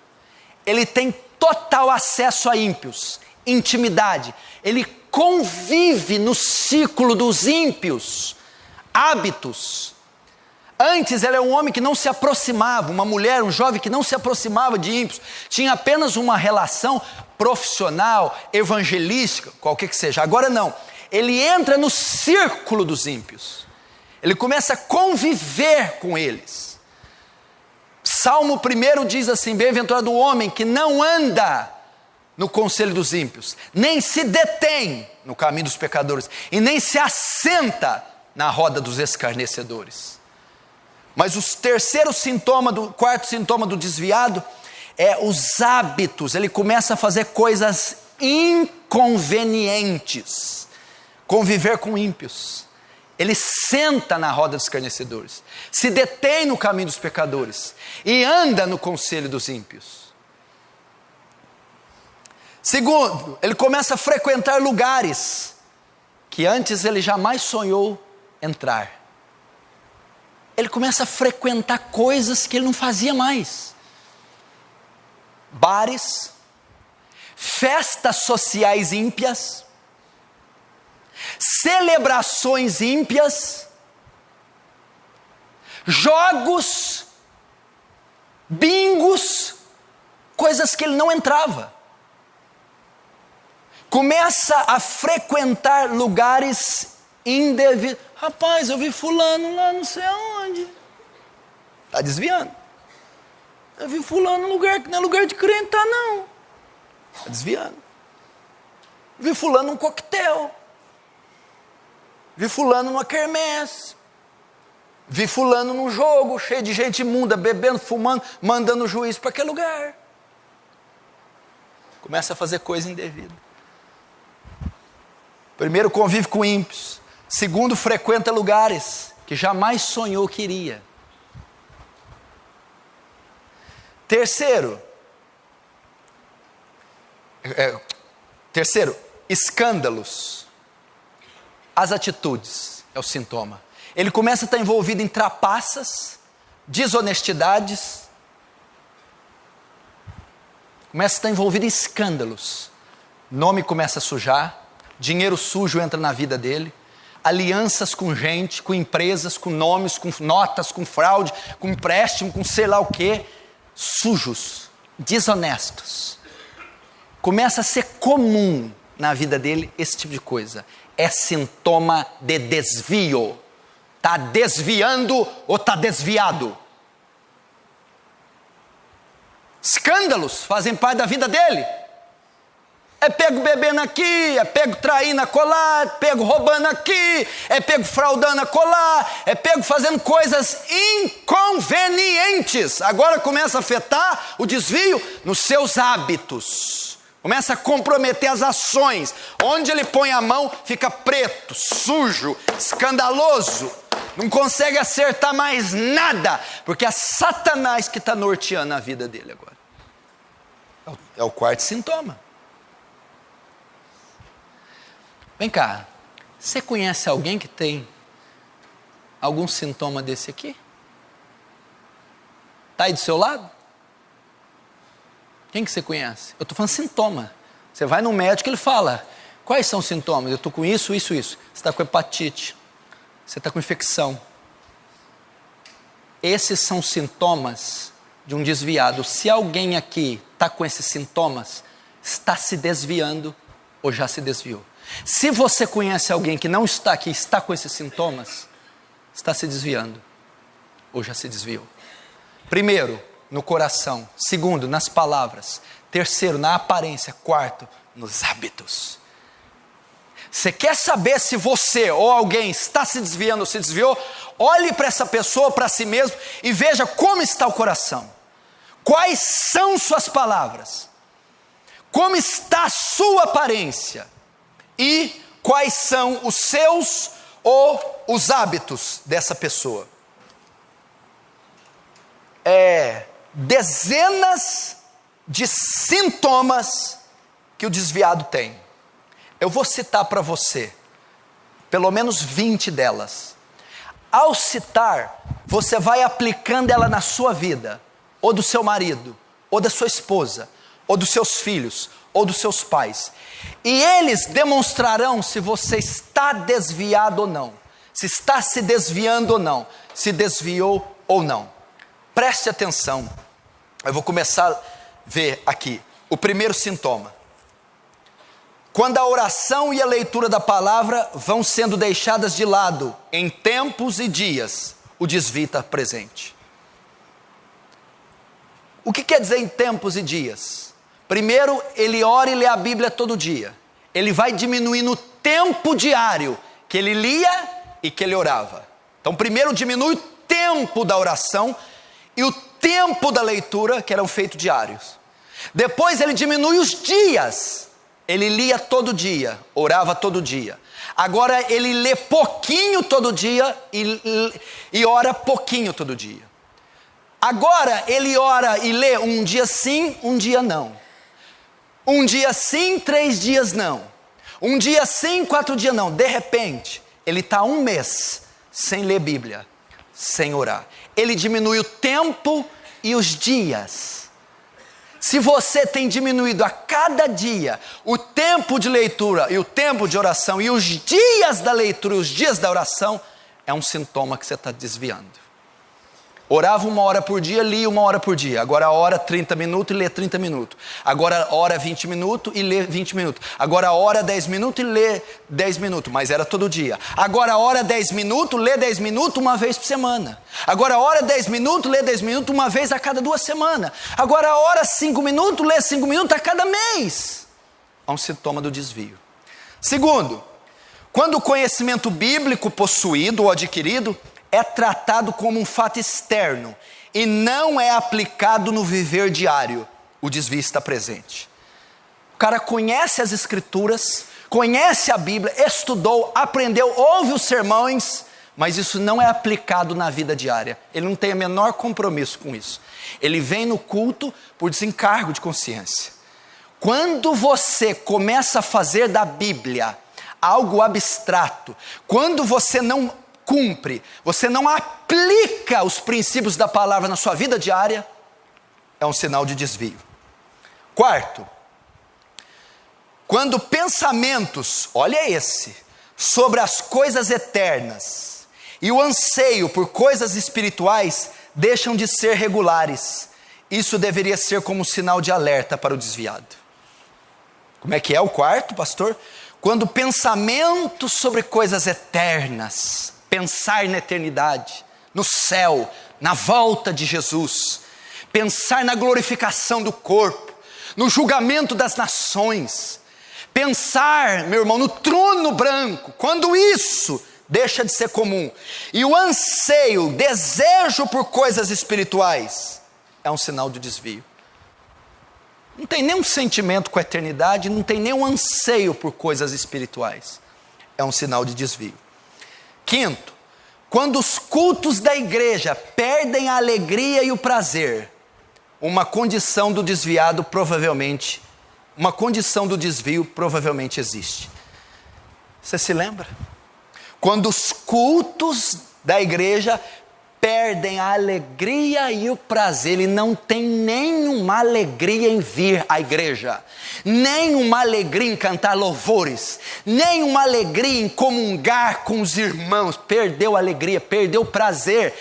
Ele tem total acesso a ímpios, intimidade. Ele convive no círculo dos ímpios, hábitos. Antes ele era um homem que não se aproximava, uma mulher, um jovem que não se aproximava de ímpios, tinha apenas uma relação profissional, evangelística, qualquer que seja. Agora não, ele entra no círculo dos ímpios, ele começa a conviver com eles. Salmo 1 diz assim: bem-aventurado o homem que não anda no conselho dos ímpios, nem se detém no caminho dos pecadores, e nem se assenta na roda dos escarnecedores. Mas o quarto sintoma do desviado é os hábitos. Ele começa a fazer coisas inconvenientes, conviver com ímpios. Ele senta na roda dos escarnecedores, se detém no caminho dos pecadores e anda no conselho dos ímpios. Segundo, ele começa a frequentar lugares que antes ele jamais sonhou entrar. Ele começa a frequentar coisas que ele não fazia mais. Bares, festas sociais ímpias, celebrações ímpias, jogos, bingos, coisas que ele não entrava. Começa a frequentar lugares indevidos. Rapaz, eu vi fulano lá não sei aonde. Está desviando. Eu vi fulano num lugar que não é lugar de crente, tá não. Está desviando. Eu vi fulano num coquetel. Vi fulano numa quermesse. Vi fulano num jogo, cheio de gente imunda, bebendo, fumando, mandando o juiz para aquele lugar. Começa a fazer coisa indevida. Primeiro, convive com ímpios. Segundo, frequenta lugares que jamais sonhou que iria. Terceiro, escândalos. As atitudes é o sintoma. Ele começa a estar envolvido em trapaças, desonestidades, começa a estar envolvido em escândalos. Nome começa a sujar, dinheiro sujo entra na vida dele, alianças com gente, com empresas, com nomes, com notas, com fraude, com empréstimo, com sei lá o quê, sujos, desonestos. Começa a ser comum na vida dele esse tipo de coisa. É sintoma de desvio. Está desviando ou está desviado? Escândalos fazem parte da vida dele. É pego bebendo aqui, é pego traindo acolá, é pego roubando aqui, é pego fraudando acolá, é pego fazendo coisas inconvenientes. Agora começa a afetar o desvio nos seus hábitos. Começa a comprometer as ações. Onde ele põe a mão, fica preto, sujo, escandaloso. Não consegue acertar mais nada, porque é Satanás que está norteando a vida dele agora. É o quarto sintoma. Vem cá, você conhece alguém que tem algum sintoma desse aqui? Está aí do seu lado? Quem que você conhece? Eu estou falando sintoma. Você vai no médico e ele fala, quais são os sintomas? Eu estou com isso, isso, isso. Você está com hepatite, você está com infecção. Esses são sintomas de um desviado. Se alguém aqui está com esses sintomas, está se desviando ou já se desviou. Se você conhece alguém que não está aqui, está com esses sintomas, está se desviando ou já se desviou. Primeiro, no coração. Segundo, nas palavras. Terceiro, na aparência. Quarto, nos hábitos. Você quer saber se você ou alguém está se desviando ou se desviou? Olhe para essa pessoa, para si mesmo e veja como está o coração. Quais são suas palavras? Como está a sua aparência? E quais são os seus ou os hábitos dessa pessoa? Dezenas de sintomas que o desviado tem. Eu vou citar para você pelo menos 20 delas. Ao citar, você vai aplicando ela na sua vida, ou do seu marido, ou da sua esposa, ou dos seus filhos, ou dos seus pais. E eles demonstrarão se você está desviado ou não, se está se desviando ou não, se desviou ou não. Preste atenção. Eu vou começar a ver aqui o primeiro sintoma. Quando a oração e a leitura da palavra vão sendo deixadas de lado em tempos e dias, o desvio está presente. O que quer dizer em tempos e dias? Primeiro, ele ora e lê a Bíblia todo dia. Ele vai diminuindo o tempo diário que ele lia e que ele orava. Então, primeiro diminui o tempo da oração e o tempo da leitura, que eram feitos diários. Depois ele diminui os dias. Ele lia todo dia, orava todo dia. Agora ele lê pouquinho todo dia e ora pouquinho todo dia. Agora ele ora e lê um dia sim, um dia não. Um dia sim, 3 dias não. Um dia sim, 4 dias não. De repente, ele está 1 mês sem ler Bíblia, sem orar. Ele diminui o tempo e os dias. Se você tem diminuído a cada dia o tempo de leitura e o tempo de oração e os dias da leitura e os dias da oração, é um sintoma que você está desviando. Orava 1 hora por dia, lia 1 hora por dia. Agora ora 30 minutos e lê 30 minutos. Agora ora 20 minutos e lê 20 minutos. Agora ora 10 minutos e lê 10 minutos. Mas era todo dia. Agora ora 10 minutos, lê 10 minutos uma vez por semana. Agora ora 10 minutos, lê 10 minutos uma vez a cada 2 semanas. Agora ora 5 minutos, lê 5 minutos a cada mês. É um sintoma do desvio. Segundo, quando o conhecimento bíblico possuído ou adquirido é tratado como um fato externo e não é aplicado no viver diário, o desvio está presente. O cara conhece as Escrituras, conhece a Bíblia, estudou, aprendeu, ouve os sermões, mas isso não é aplicado na vida diária. Ele não tem o menor compromisso com isso. Ele vem no culto por desencargo de consciência. Quando você começa a fazer da Bíblia algo abstrato, quando você não cumpre, você não aplica os princípios da palavra na sua vida diária, é um sinal de desvio. Quarto, quando pensamentos, olha esse, sobre as coisas eternas e o anseio por coisas espirituais deixam de ser regulares, isso deveria ser como um sinal de alerta para o desviado. Como é que é o quarto, pastor? Quando pensamentos sobre coisas eternas, pensar na eternidade, no céu, na volta de Jesus, pensar na glorificação do corpo, no julgamento das nações, pensar, meu irmão, no trono branco, quando isso deixa de ser comum, e o anseio, o desejo por coisas espirituais, é um sinal de desvio. Não tem nenhum sentimento com a eternidade, não tem nenhum anseio por coisas espirituais, é um sinal de desvio. Quinto, quando os cultos da igreja perdem a alegria e o prazer, uma condição do desvio provavelmente existe. Você se lembra? Quando os cultos da igreja perdem a alegria e o prazer, ele não tem nenhuma alegria em vir à igreja, nenhuma alegria em cantar louvores, nenhuma alegria em comungar com os irmãos, perdeu a alegria, perdeu o prazer,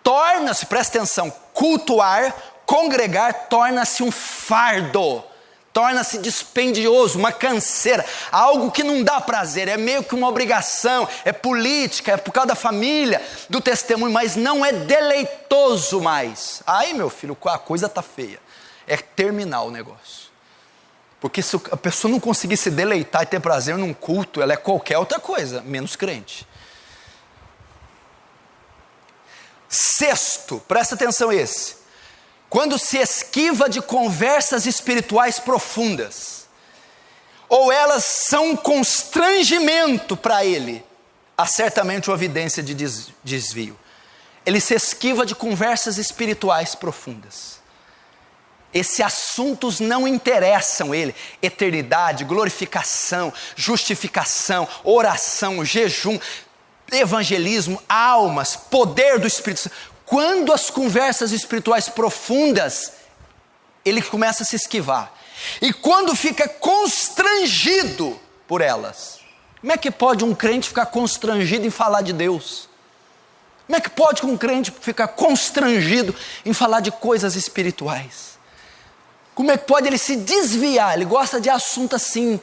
torna-se, presta atenção, cultuar, congregar, torna-se um fardo, torna-se dispendioso, uma canseira, algo que não dá prazer, é meio que uma obrigação, é política, é por causa da família, do testemunho, mas não é deleitoso mais. Aí, meu filho, a coisa está feia, é terminar o negócio. Porque se a pessoa não conseguir se deleitar e ter prazer num culto, ela é qualquer outra coisa, menos crente. Sexto, presta atenção esse. Quando se esquiva de conversas espirituais profundas, ou elas são um constrangimento para ele, há certamente uma evidência de desvio. Ele se esquiva de conversas espirituais profundas. Esses assuntos não interessam ele. Eternidade, glorificação, justificação, oração, jejum, evangelismo, almas, poder do Espírito Santo. Quando as conversas espirituais profundas, ele começa a se esquivar. E quando fica constrangido por elas. Como é que pode um crente ficar constrangido em falar de Deus? Como é que pode um crente ficar constrangido em falar de coisas espirituais? Como é que pode ele se desviar? Ele gosta de assunto assim,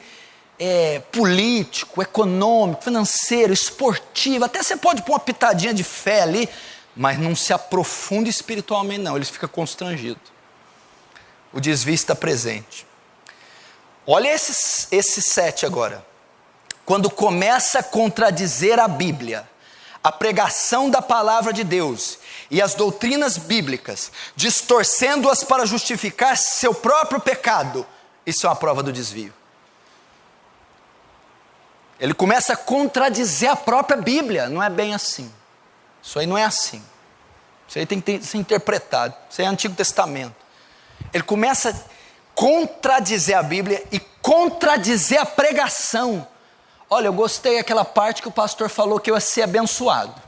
político, econômico, financeiro, esportivo. Até você pode pôr uma pitadinha de fé ali, mas não se aprofunda espiritualmente não, ele fica constrangido. O desvio está presente. Olha esses 7 agora. Quando começa a contradizer a Bíblia, a pregação da palavra de Deus e as doutrinas bíblicas, distorcendo-as para justificar seu próprio pecado, isso é uma prova do desvio. Ele começa a contradizer a própria Bíblia, não é bem assim. Isso aí não é assim. Isso aí tem que ser interpretado. Isso aí é Antigo Testamento. Ele começa a contradizer a Bíblia e contradizer a pregação. Olha, eu gostei daquela parte que o pastor falou que eu ia ser abençoado.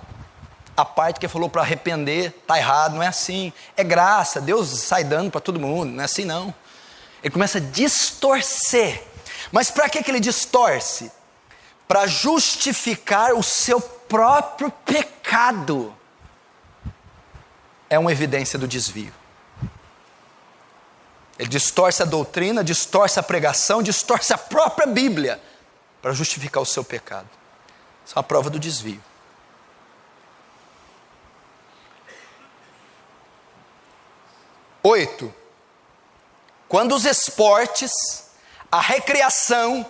A parte que ele falou para arrepender, está errado, não é assim. É graça, Deus sai dando para todo mundo, não é assim não. Ele começa a distorcer. Mas para que ele distorce? Para justificar o seu próprio pecado. É uma evidência do desvio. Ele distorce a doutrina, distorce a pregação, distorce a própria Bíblia para justificar o seu pecado. Isso é uma prova do desvio. Oito, quando os esportes, a recreação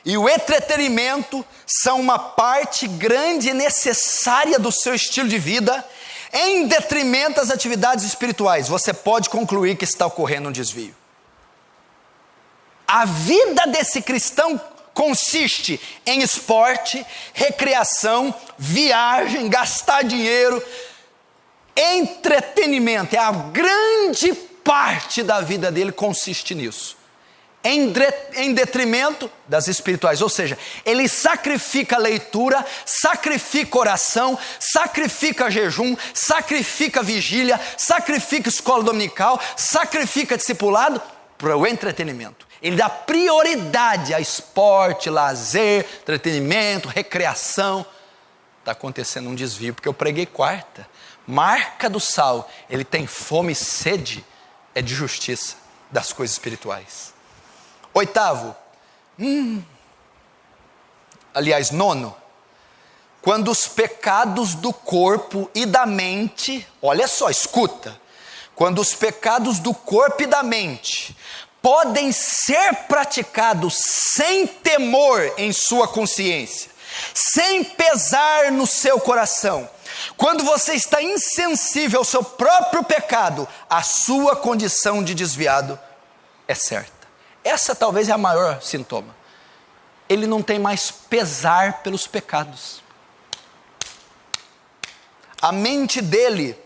e o entretenimento são uma parte grande e necessária do seu estilo de vida, em detrimento das atividades espirituais, você pode concluir que está ocorrendo um desvio. A vida desse cristão consiste em esporte, recreação, viagem, gastar dinheiro, entretenimento. A grande parte da vida dele consiste nisso, em detrimento das espirituais. Ou seja, ele sacrifica a leitura, sacrifica oração, sacrifica jejum, sacrifica vigília, sacrifica escola dominical, sacrifica discipulado para o entretenimento. Ele dá prioridade a esporte, lazer, entretenimento, recreação. Está acontecendo um desvio, porque eu preguei quarta. Marca do sal, ele tem fome e sede, é de justiça, das coisas espirituais. Oitavo, nono, quando os pecados do corpo e da mente, olha só, escuta, quando os pecados do corpo e da mente podem ser praticados sem temor em sua consciência, sem pesar no seu coração, quando você está insensível ao seu próprio pecado, a sua condição de desviado é certa. Essa talvez é a maior sintoma. Ele não tem mais pesar pelos pecados. A mente dele,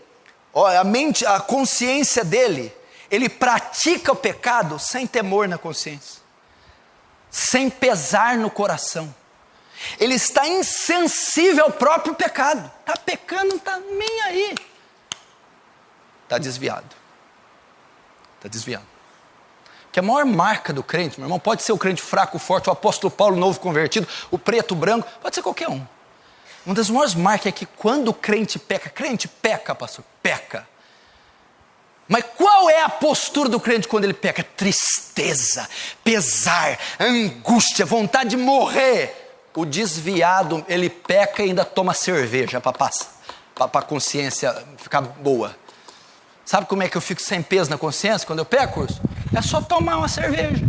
a consciência dele, ele pratica o pecado sem temor na consciência, sem pesar no coração. Ele está insensível ao próprio pecado. Está pecando, não está nem aí. Está desviado. Está desviado. Que a maior marca do crente, meu irmão, pode ser o crente fraco, forte, o apóstolo Paulo novo convertido, o preto, o branco, pode ser qualquer um. Uma das maiores marcas é que quando o crente peca, pastor, peca. Mas qual é a postura do crente quando ele peca? Tristeza, pesar, angústia, vontade de morrer. O desviado, ele peca e ainda toma cerveja para a consciência ficar boa. Sabe como é que eu fico sem peso na consciência quando eu peco, Urso? É só tomar uma cerveja.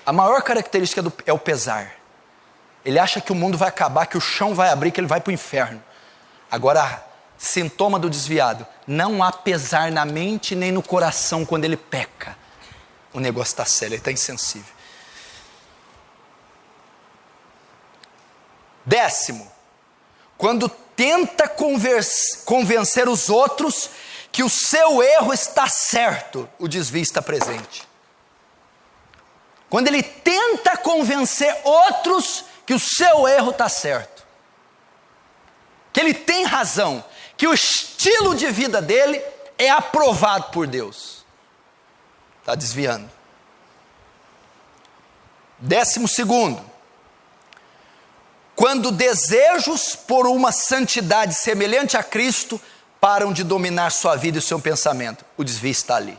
A maior característica é o pesar. Ele acha que o mundo vai acabar, que o chão vai abrir, que ele vai para o inferno. Agora, sintoma do desviado, não há pesar na mente nem no coração quando ele peca. O negócio está sério, ele está insensível. 10º, quando tenta convencer os outros que o seu erro está certo, o desvio está presente. Quando ele tenta convencer outros que o seu erro está certo, que ele tem razão, que o estilo de vida dele é aprovado por Deus, está desviando. 12º, quando desejos por uma santidade semelhante a Cristo param de dominar sua vida e seu pensamento, o desvio está ali.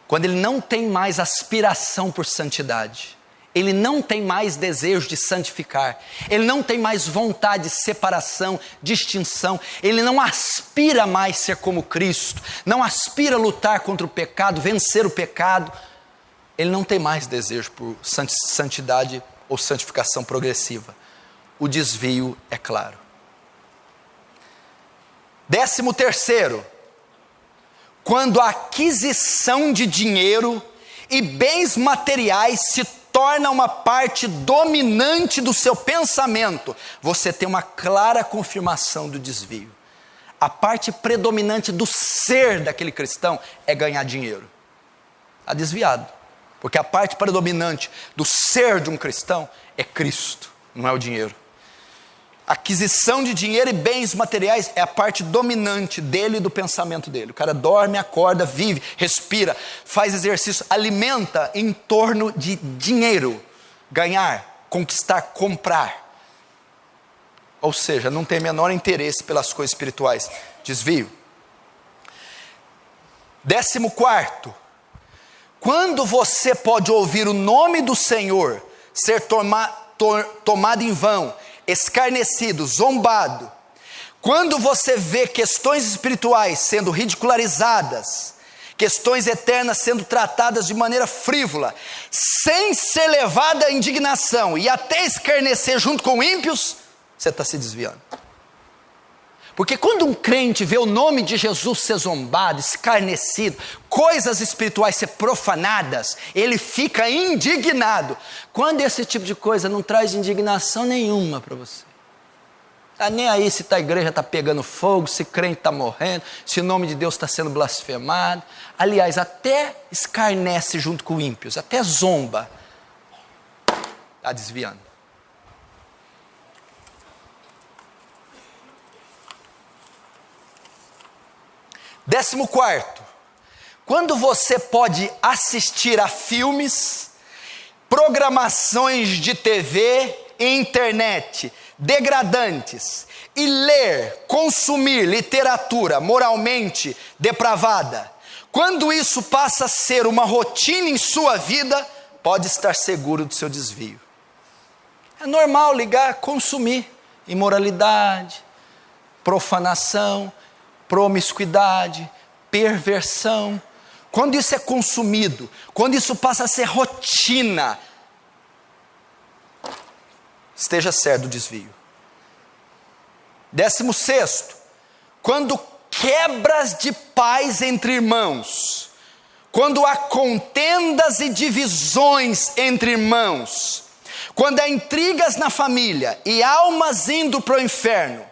Quando ele não tem mais aspiração por santidade, ele não tem mais desejo de santificar, ele não tem mais vontade de separação, distinção, ele não aspira mais ser como Cristo, não aspira a lutar contra o pecado, vencer o pecado, ele não tem mais desejo por santidade ou santificação progressiva. O desvio é claro. 13º, quando a aquisição de dinheiro e bens materiais se torna uma parte dominante do seu pensamento, você tem uma clara confirmação do desvio. A parte predominante do ser daquele cristão é ganhar dinheiro. Está desviado, porque a parte predominante do ser de um cristão é Cristo, não é o dinheiro. Aquisição de dinheiro e bens materiais é a parte dominante dele e do pensamento dele. O cara dorme, acorda, vive, respira, faz exercício, alimenta em torno de dinheiro, ganhar, conquistar, comprar. Ou seja, não tem menor interesse pelas coisas espirituais. Desvio. 14º, quando você pode ouvir o nome do Senhor ser tomado em vão, escarnecido, zombado, quando você vê questões espirituais sendo ridicularizadas, questões eternas sendo tratadas de maneira frívola, sem ser levada à indignação e até escarnecer junto com ímpios, você está se desviando. Porque quando um crente vê o nome de Jesus ser zombado, escarnecido, coisas espirituais ser profanadas, ele fica indignado. Quando esse tipo de coisa não traz indignação nenhuma para você, está nem aí se a igreja está pegando fogo, se crente está morrendo, se o nome de Deus está sendo blasfemado. Aliás, até escarnece junto com ímpios, até zomba, está desviando. Décimo quarto, quando você pode assistir a filmes, programações de TV e internet degradantes e ler, consumir literatura moralmente depravada, quando isso passa a ser uma rotina em sua vida, pode estar seguro do seu desvio. É normal ligar, consumir imoralidade, profanação, promiscuidade, perversão. Quando isso é consumido, quando isso passa a ser rotina, esteja certo do desvio. 16º, quando quebras de paz entre irmãos, quando há contendas e divisões entre irmãos, quando há intrigas na família e almas indo para o inferno,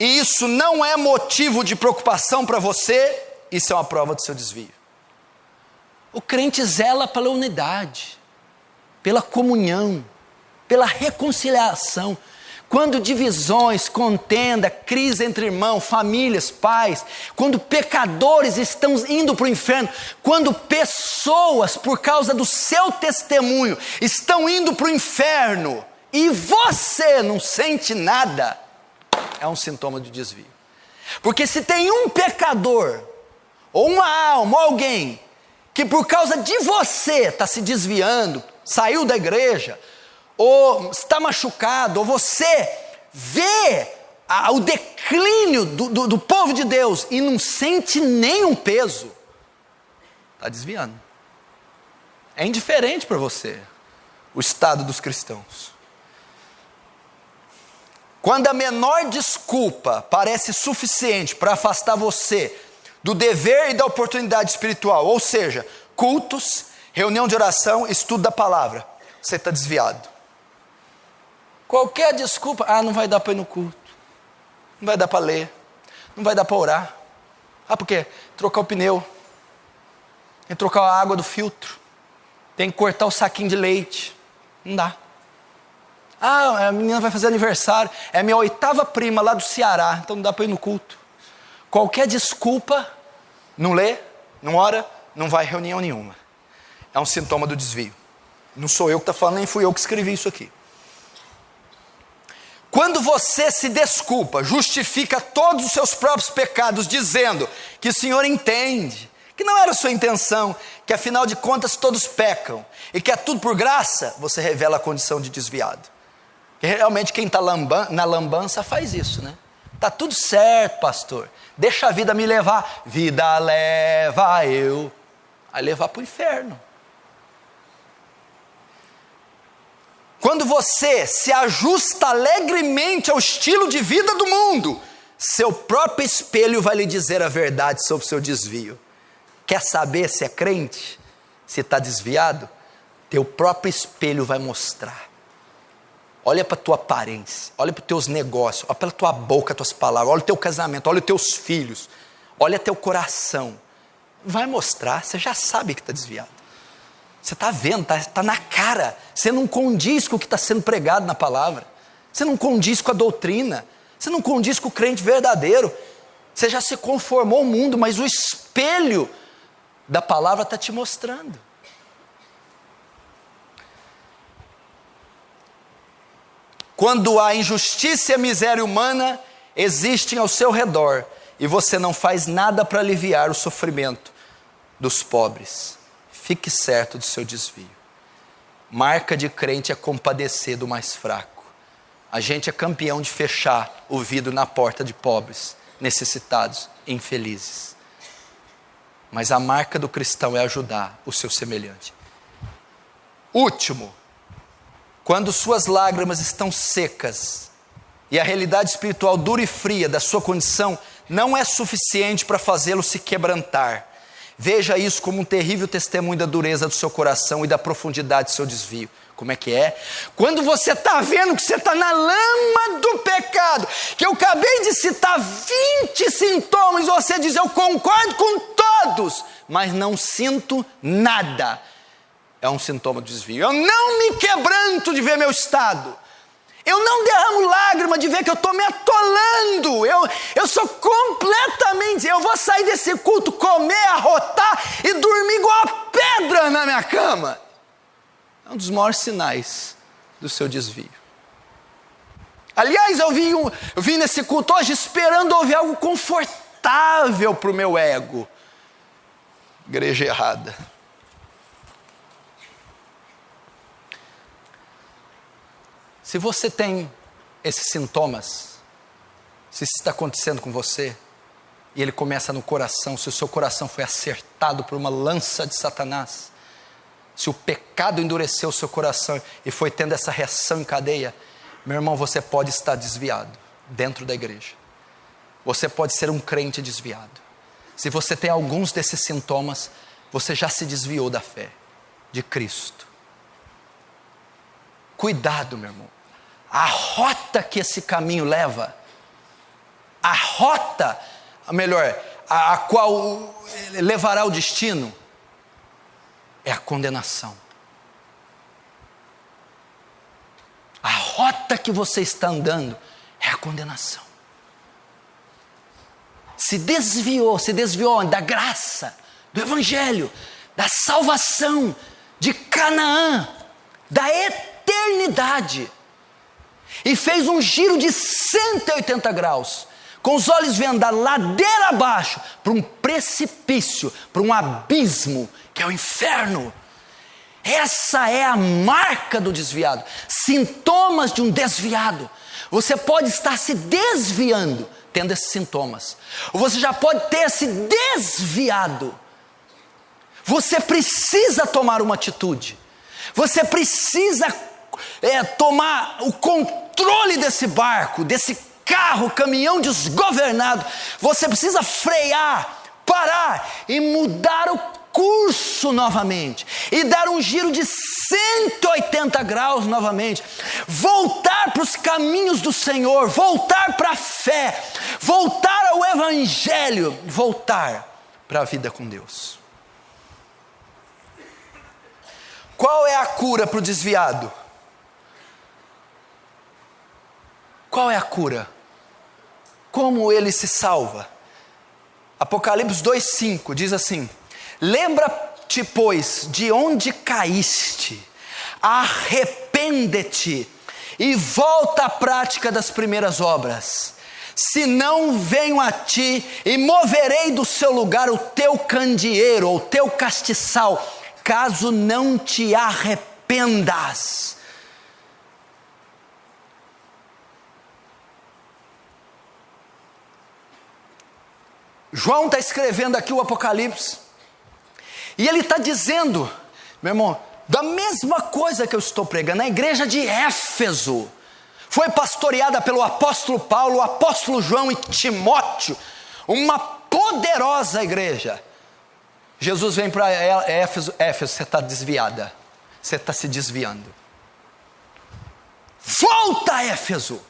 e isso não é motivo de preocupação para você, isso é uma prova do seu desvio. O crente zela pela unidade, pela comunhão, pela reconciliação. Quando divisões, contenda, crise entre irmãos, famílias, pais, quando pecadores estão indo para o inferno, quando pessoas, por causa do seu testemunho, estão indo para o inferno, e você não sente nada, é um sintoma de desvio. Porque se tem um pecador, ou uma alma, ou alguém, que por causa de você está se desviando, saiu da igreja, ou está machucado, ou você vê o declínio do povo de Deus e não sente nenhum peso, está desviando. É indiferente para você o estado dos cristãos. Quando a menor desculpa parece suficiente para afastar você do dever e da oportunidade espiritual, ou seja, cultos, reunião de oração, estudo da palavra, você está desviado. Qualquer desculpa, não vai dar para ir no culto, não vai dar para ler, não vai dar para orar. Por quê? Trocar o pneu, tem que trocar a água do filtro, tem que cortar o saquinho de leite, não dá. A menina vai fazer aniversário, é a minha 8ª prima lá do Ceará, então não dá para ir no culto. Qualquer desculpa, não lê, não ora, não vai a reunião nenhuma. É um sintoma do desvio. Não sou eu que estou falando, nem fui eu que escrevi isso aqui. Quando você se desculpa, justifica todos os seus próprios pecados, dizendo que o Senhor entende, que não era a sua intenção, que afinal de contas todos pecam, e que é tudo por graça, você revela a condição de desviado. E realmente quem está na lambança faz isso, né? Está tudo certo, pastor, deixa a vida me levar, vida leva eu, a levar para o inferno. Quando você se ajusta alegremente ao estilo de vida do mundo, seu próprio espelho vai lhe dizer a verdade sobre o seu desvio. Quer saber se é crente? Se está desviado? Teu próprio espelho vai mostrar. Olha para a tua aparência, olha para os teus negócios, olha pela tua boca, tuas palavras, olha o teu casamento, olha os teus filhos, olha teu coração. Vai mostrar, você já sabe que está desviado. Você está vendo, está na cara. Você não condiz com o que está sendo pregado na palavra. Você não condiz com a doutrina. Você não condiz com o crente verdadeiro. Você já se conformou ao mundo, mas o espelho da palavra está te mostrando. Quando há injustiça e a miséria humana existem ao seu redor, e você não faz nada para aliviar o sofrimento dos pobres, fique certo do seu desvio. Marca de crente é compadecer do mais fraco. A gente é campeão de fechar o vidro na porta de pobres, necessitados, infelizes. Mas a marca do cristão é ajudar o seu semelhante. Último, quando suas lágrimas estão secas e a realidade espiritual dura e fria da sua condição não é suficiente para fazê-lo se quebrantar. Veja isso como um terrível testemunho da dureza do seu coração e da profundidade do seu desvio. Como é que é? Quando você está vendo que você está na lama do pecado, que eu acabei de citar 20 sintomas, e você diz, eu concordo com todos, mas não sinto nada. É um sintoma do desvio. Eu não me quebranto de ver meu estado. Eu não derramo lágrima de ver que eu estou me atolando. Eu sou completamente... Eu vou sair desse culto, comer, arrotar e dormir igual a pedra na minha cama. É um dos maiores sinais do seu desvio. Aliás, eu vim nesse culto hoje esperando ouvir algo confortável para o meu ego. Igreja errada. Se você tem esses sintomas, se isso está acontecendo com você, e ele começa no coração, se o seu coração foi acertado por uma lança de Satanás, se o pecado endureceu o seu coração e foi tendo essa reação em cadeia, meu irmão, você pode estar desviado dentro da igreja. Você pode ser um crente desviado. Se você tem alguns desses sintomas, você já se desviou da fé de Cristo. Cuidado, meu irmão. A rota que esse caminho leva, a rota, melhor, a qual levará ao destino, é a condenação. A rota que você está andando é a condenação. Se desviou da graça, do evangelho, da salvação, de Canaã, da eternidade, e fez um giro de 180 graus, com os olhos vendados, ladeira abaixo, para um precipício, para um abismo, que é o inferno. Essa é a marca do desviado, sintomas de um desviado. Você pode estar se desviando, tendo esses sintomas, ou você já pode ter se desviado. Você precisa tomar uma atitude, você precisa tomar o controle desse barco, desse carro, caminhão desgovernado. Você precisa frear, parar e mudar o curso novamente, e dar um giro de 180 graus novamente, voltar para os caminhos do Senhor, voltar para a fé, voltar ao evangelho, voltar para a vida com Deus. Qual é a cura para o desviado? Qual é a cura? Como ele se salva? Apocalipse 2:5 diz assim: lembra-te, pois, de onde caíste, arrepende-te e volta à prática das primeiras obras. Senão venho a ti e moverei do seu lugar o teu candeeiro ou teu castiçal, caso não te arrependas. João está escrevendo aqui o Apocalipse, e ele está dizendo, meu irmão, da mesma coisa que eu estou pregando. A igreja de Éfeso foi pastoreada pelo apóstolo Paulo, o apóstolo João e Timóteo, uma poderosa igreja. Jesus vem para Éfeso, você está desviada, você está se desviando. Volta a Éfeso.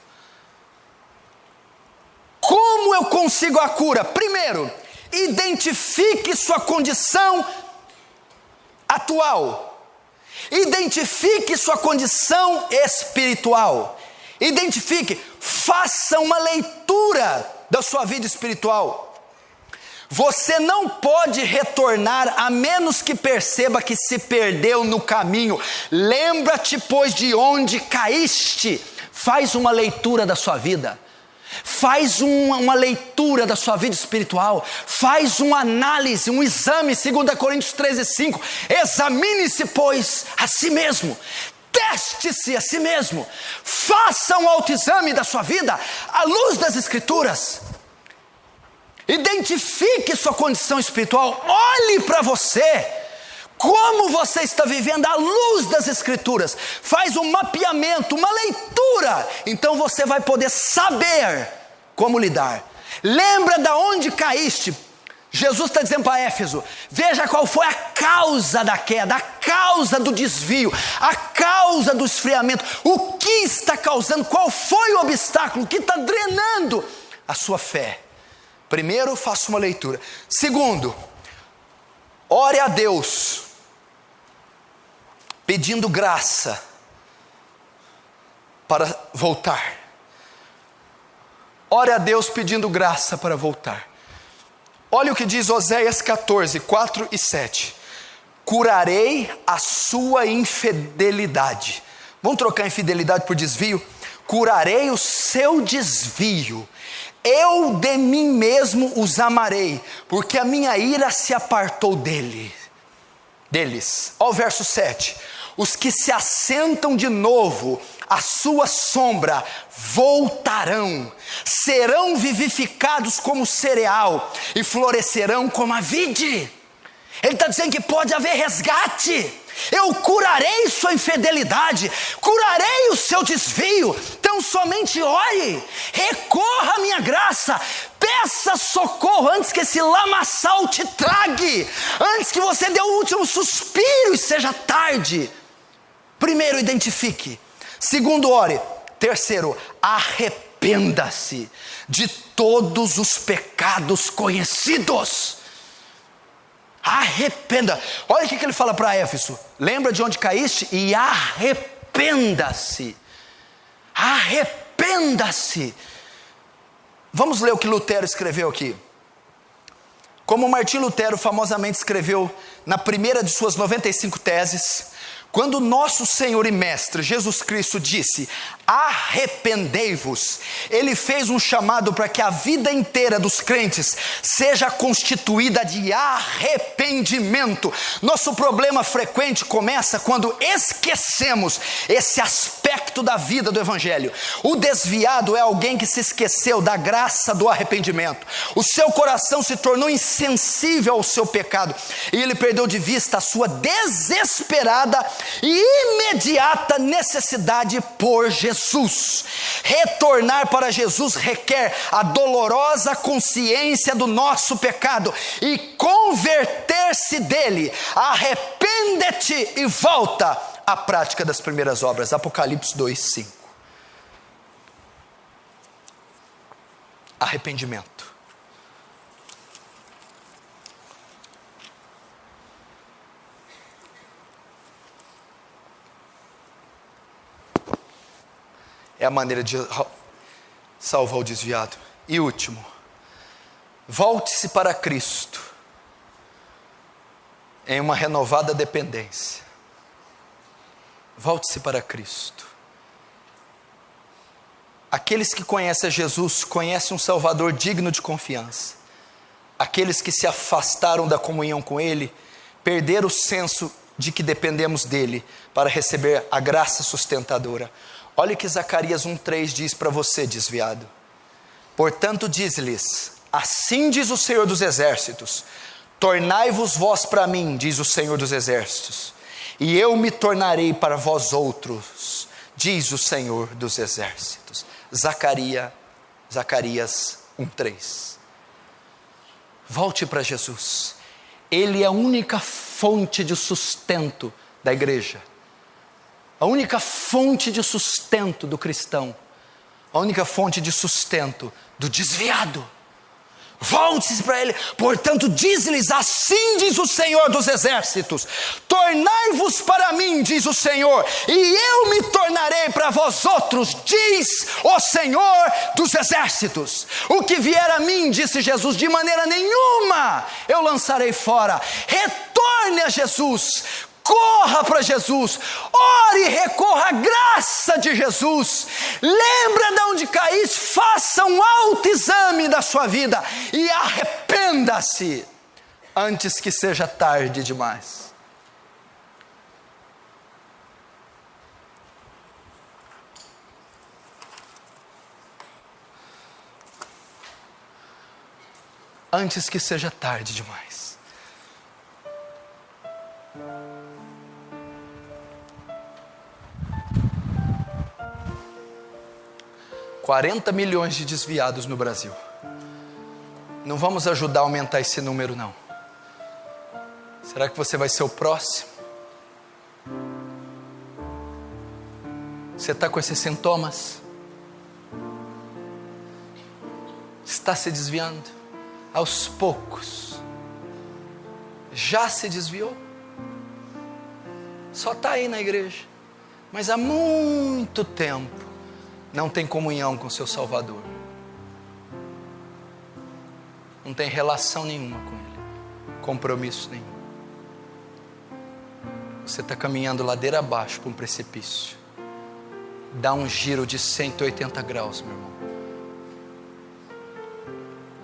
Como eu consigo a cura? Primeiro, identifique sua condição atual. Identifique sua condição espiritual. Identifique, faça uma leitura da sua vida espiritual. Você não pode retornar a menos que perceba que se perdeu no caminho. Lembra-te, pois, de onde caíste. Faz uma leitura da sua vida. Faz uma leitura da sua vida espiritual. Faz uma análise, um exame. 2 Coríntios 13:5. Examine-se, pois, a si mesmo. Teste-se a si mesmo. Faça um autoexame da sua vida à luz das Escrituras. Identifique sua condição espiritual, olhe para você, como você está vivendo à luz das Escrituras, faz um mapeamento, uma leitura, então você vai poder saber como lidar. Lembra de onde caíste. Jesus está dizendo para Éfeso, veja qual foi a causa da queda, a causa do desvio, a causa do esfriamento, o que está causando, qual foi o obstáculo, o que está drenando a sua fé. Primeiro, faça uma leitura. Segundo, ore a Deus, pedindo graça para voltar. Ore a Deus pedindo graça para voltar. Olha o que diz Oséias 14, 4 e 7. Curarei a sua infidelidade. Vamos trocar infidelidade por desvio? Curarei o seu desvio. Eu de mim mesmo os amarei, porque a minha ira se apartou deles. Olha o verso 7. Os que se assentam de novo à sua sombra voltarão, serão vivificados como cereal e florescerão como a vide. Ele está dizendo que pode haver resgate. Eu curarei sua infidelidade, curarei o seu desvio. Então somente ore, recorra à minha graça, peça socorro antes que esse lamaçal te trague, antes que você dê o último suspiro e seja tarde. Primeiro, identifique. Segundo, ore. Terceiro, arrependa-se de todos os pecados conhecidos. Arrependa. Olha o que ele fala para Éfeso. Lembra de onde caíste? E arrependa-se. Arrependa-se. Vamos ler o que Lutero escreveu aqui. Como Martinho Lutero famosamente escreveu na primeira de suas 95 teses, quando nosso Senhor e Mestre Jesus Cristo disse, arrependei-vos, Ele fez um chamado para que a vida inteira dos crentes seja constituída de arrependimento. Nosso problema frequente começa quando esquecemos esse aspecto da vida do Evangelho. O desviado é alguém que se esqueceu da graça do arrependimento. O seu coração se tornou insensível ao seu pecado e ele perdeu de vista a sua desesperada e imediata necessidade por Jesus. Retornar para Jesus requer a dolorosa consciência do nosso pecado e converter-se dele. Arrepende-te e volta à prática das primeiras obras. Apocalipse 2:5. Arrependimento. É a maneira de salvar o desviado. E último, volte-se para Cristo em uma renovada dependência. Volte-se para Cristo. Aqueles que conhecem Jesus conhecem um Salvador digno de confiança. Aqueles que se afastaram da comunhão com Ele perderam o senso de que dependemos dEle para receber a graça sustentadora. Olha o que Zacarias 1:3 diz para você, desviado. Portanto diz-lhes, assim diz o Senhor dos Exércitos, tornai-vos vós para mim, diz o Senhor dos Exércitos, e eu me tornarei para vós outros, diz o Senhor dos Exércitos. Zacarias 1:3. Volte para Jesus. Ele é a única fonte de sustento da igreja. A única fonte de sustento do cristão. A única fonte de sustento do desviado. Volte-se para Ele. Portanto, diz-lhes, assim diz o Senhor dos Exércitos, tornai-vos para mim, diz o Senhor, e eu me tornarei para vós outros, diz o Senhor dos Exércitos. O que vier a mim, disse Jesus, de maneira nenhuma eu lançarei fora. Retorne a Jesus. Corra para Jesus, ore e recorra à graça de Jesus. Lembra de onde caíste, faça um autoexame da sua vida e arrependa-se antes que seja tarde demais. antes que seja tarde demais. $40 milhões de desviados no Brasil. Não vamos ajudar a aumentar esse número, não. Será que você vai ser o próximo? Você está com esses sintomas? Está se desviando? Aos poucos. Já se desviou? Só está aí na igreja. Mas há muito tempo não tem comunhão com seu Salvador. Não tem relação nenhuma com Ele. Compromisso nenhum. Você está caminhando ladeira abaixo para um precipício. Dá um giro de 180 graus, meu irmão.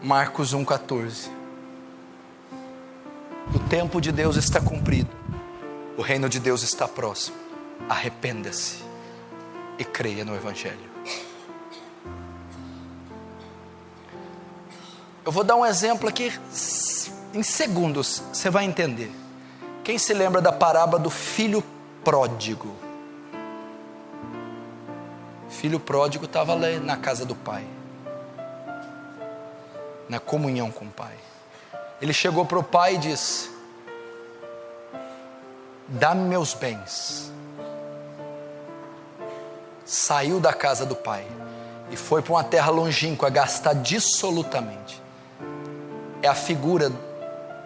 Marcos 1,14. O tempo de Deus está cumprido. O reino de Deus está próximo. Arrependa-se e creia no Evangelho. Eu vou dar um exemplo aqui, em segundos você vai entender. Quem se lembra da parábola do filho pródigo? Filho pródigo estava lá na casa do pai, na comunhão com o pai. Ele chegou para o pai e disse: dá-me meus bens. Saiu da casa do pai e foi para uma terra longínqua gastar dissolutamente. É a figura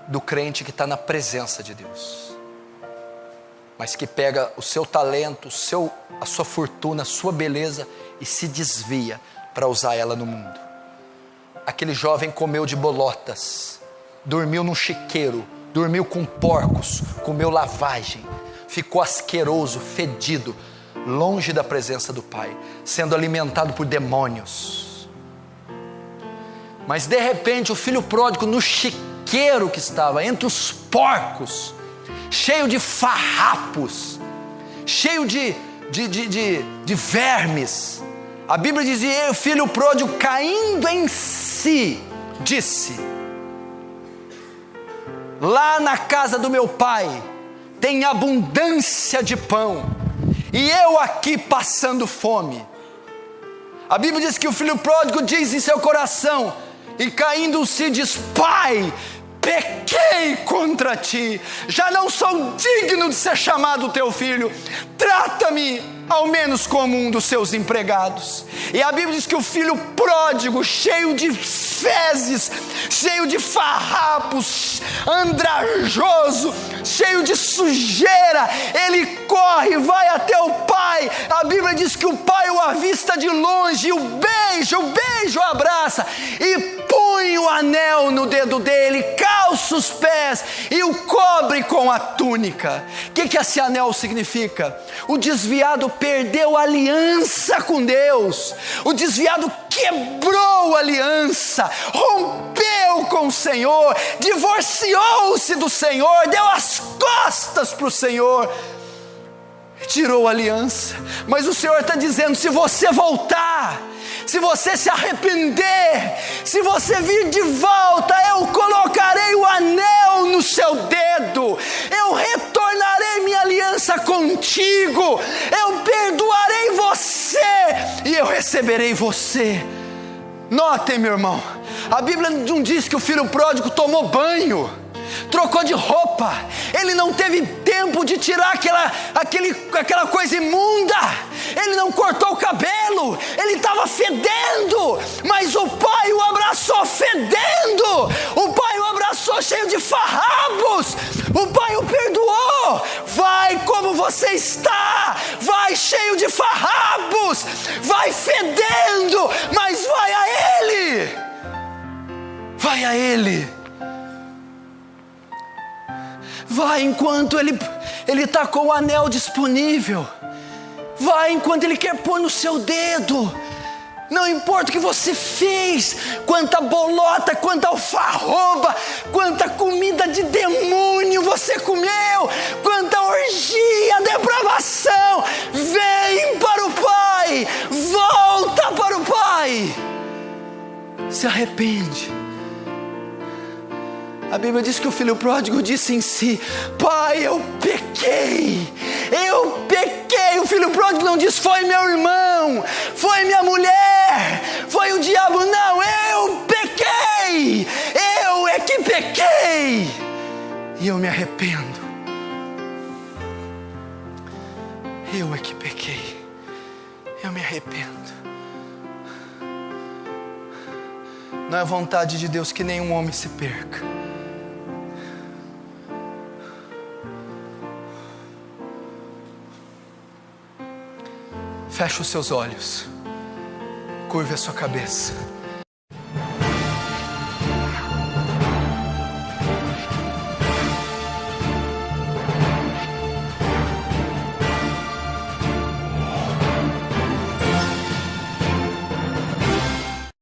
do crente que está na presença de Deus, mas que pega o seu talento, a sua fortuna, a sua beleza e se desvia para usar ela no mundo. Aquele jovem comeu de bolotas, dormiu num chiqueiro, dormiu com porcos, comeu lavagem, ficou asqueroso, fedido, longe da presença do Pai, sendo alimentado por demônios. Mas de repente o filho pródigo, no chiqueiro que estava, entre os porcos, cheio de farrapos, cheio de vermes, a Bíblia dizia: o filho pródigo, caindo em si, disse: lá na casa do meu pai tem abundância de pão, e eu aqui passando fome. A Bíblia diz que o filho pródigo diz em seu coração, e caindo-se diz: pai, pequei contra ti, já não sou digno de ser chamado teu filho, trata-me ao menos como um dos seus empregados. E a Bíblia diz que o filho pródigo, cheio de fezes, cheio de farrapos, andrajoso, cheio de sujeira, ele corre, vai até o pai. A Bíblia diz que o pai o avista de longe, e o beijo, abraça, e põe o anel no dedo dele, calça os pés e o cobre com a túnica. O que esse anel significa? O desviado perdeu a aliança com Deus, o desviado quebrou a aliança, rompeu com o Senhor, divorciou-se do Senhor, deu as costas para o Senhor, tirou a aliança. Mas o Senhor está dizendo: se você voltar, se você se arrepender, se você vir de volta, eu colocarei o anel no seu dedo, eu retornarei minha aliança contigo, eu perdoarei você e eu receberei você. Notem, meu irmão, a Bíblia não diz que o filho pródigo tomou banho, trocou de roupa, ele não teve tempo de tirar aquela coisa imunda, ele não cortou o cabelo, ele estava fedendo, mas o pai o abraçou fedendo, o pai o abraçou cheio de farrapos, o pai o perdoou. Vai como você está, vai cheio de farrapos, vai fedendo, mas vai a ele, vai a ele. Vai enquanto ele está com o anel disponível. Vai enquanto ele quer pôr no seu dedo. Não importa o que você fez, quanta bolota, quanta alfarroba, quanta comida de demônio você comeu, quanta orgia, depravação, vem para o Pai, volta para o Pai, se arrepende. A Bíblia diz que o filho pródigo disse em si: pai, eu pequei. O filho pródigo não diz: foi meu irmão, foi minha mulher, foi o diabo. Não, eu pequei. Eu é que pequei. E eu me arrependo. Eu é que pequei. Eu me arrependo. Não é vontade de Deus que nenhum homem se perca. Feche os seus olhos. Curve a sua cabeça.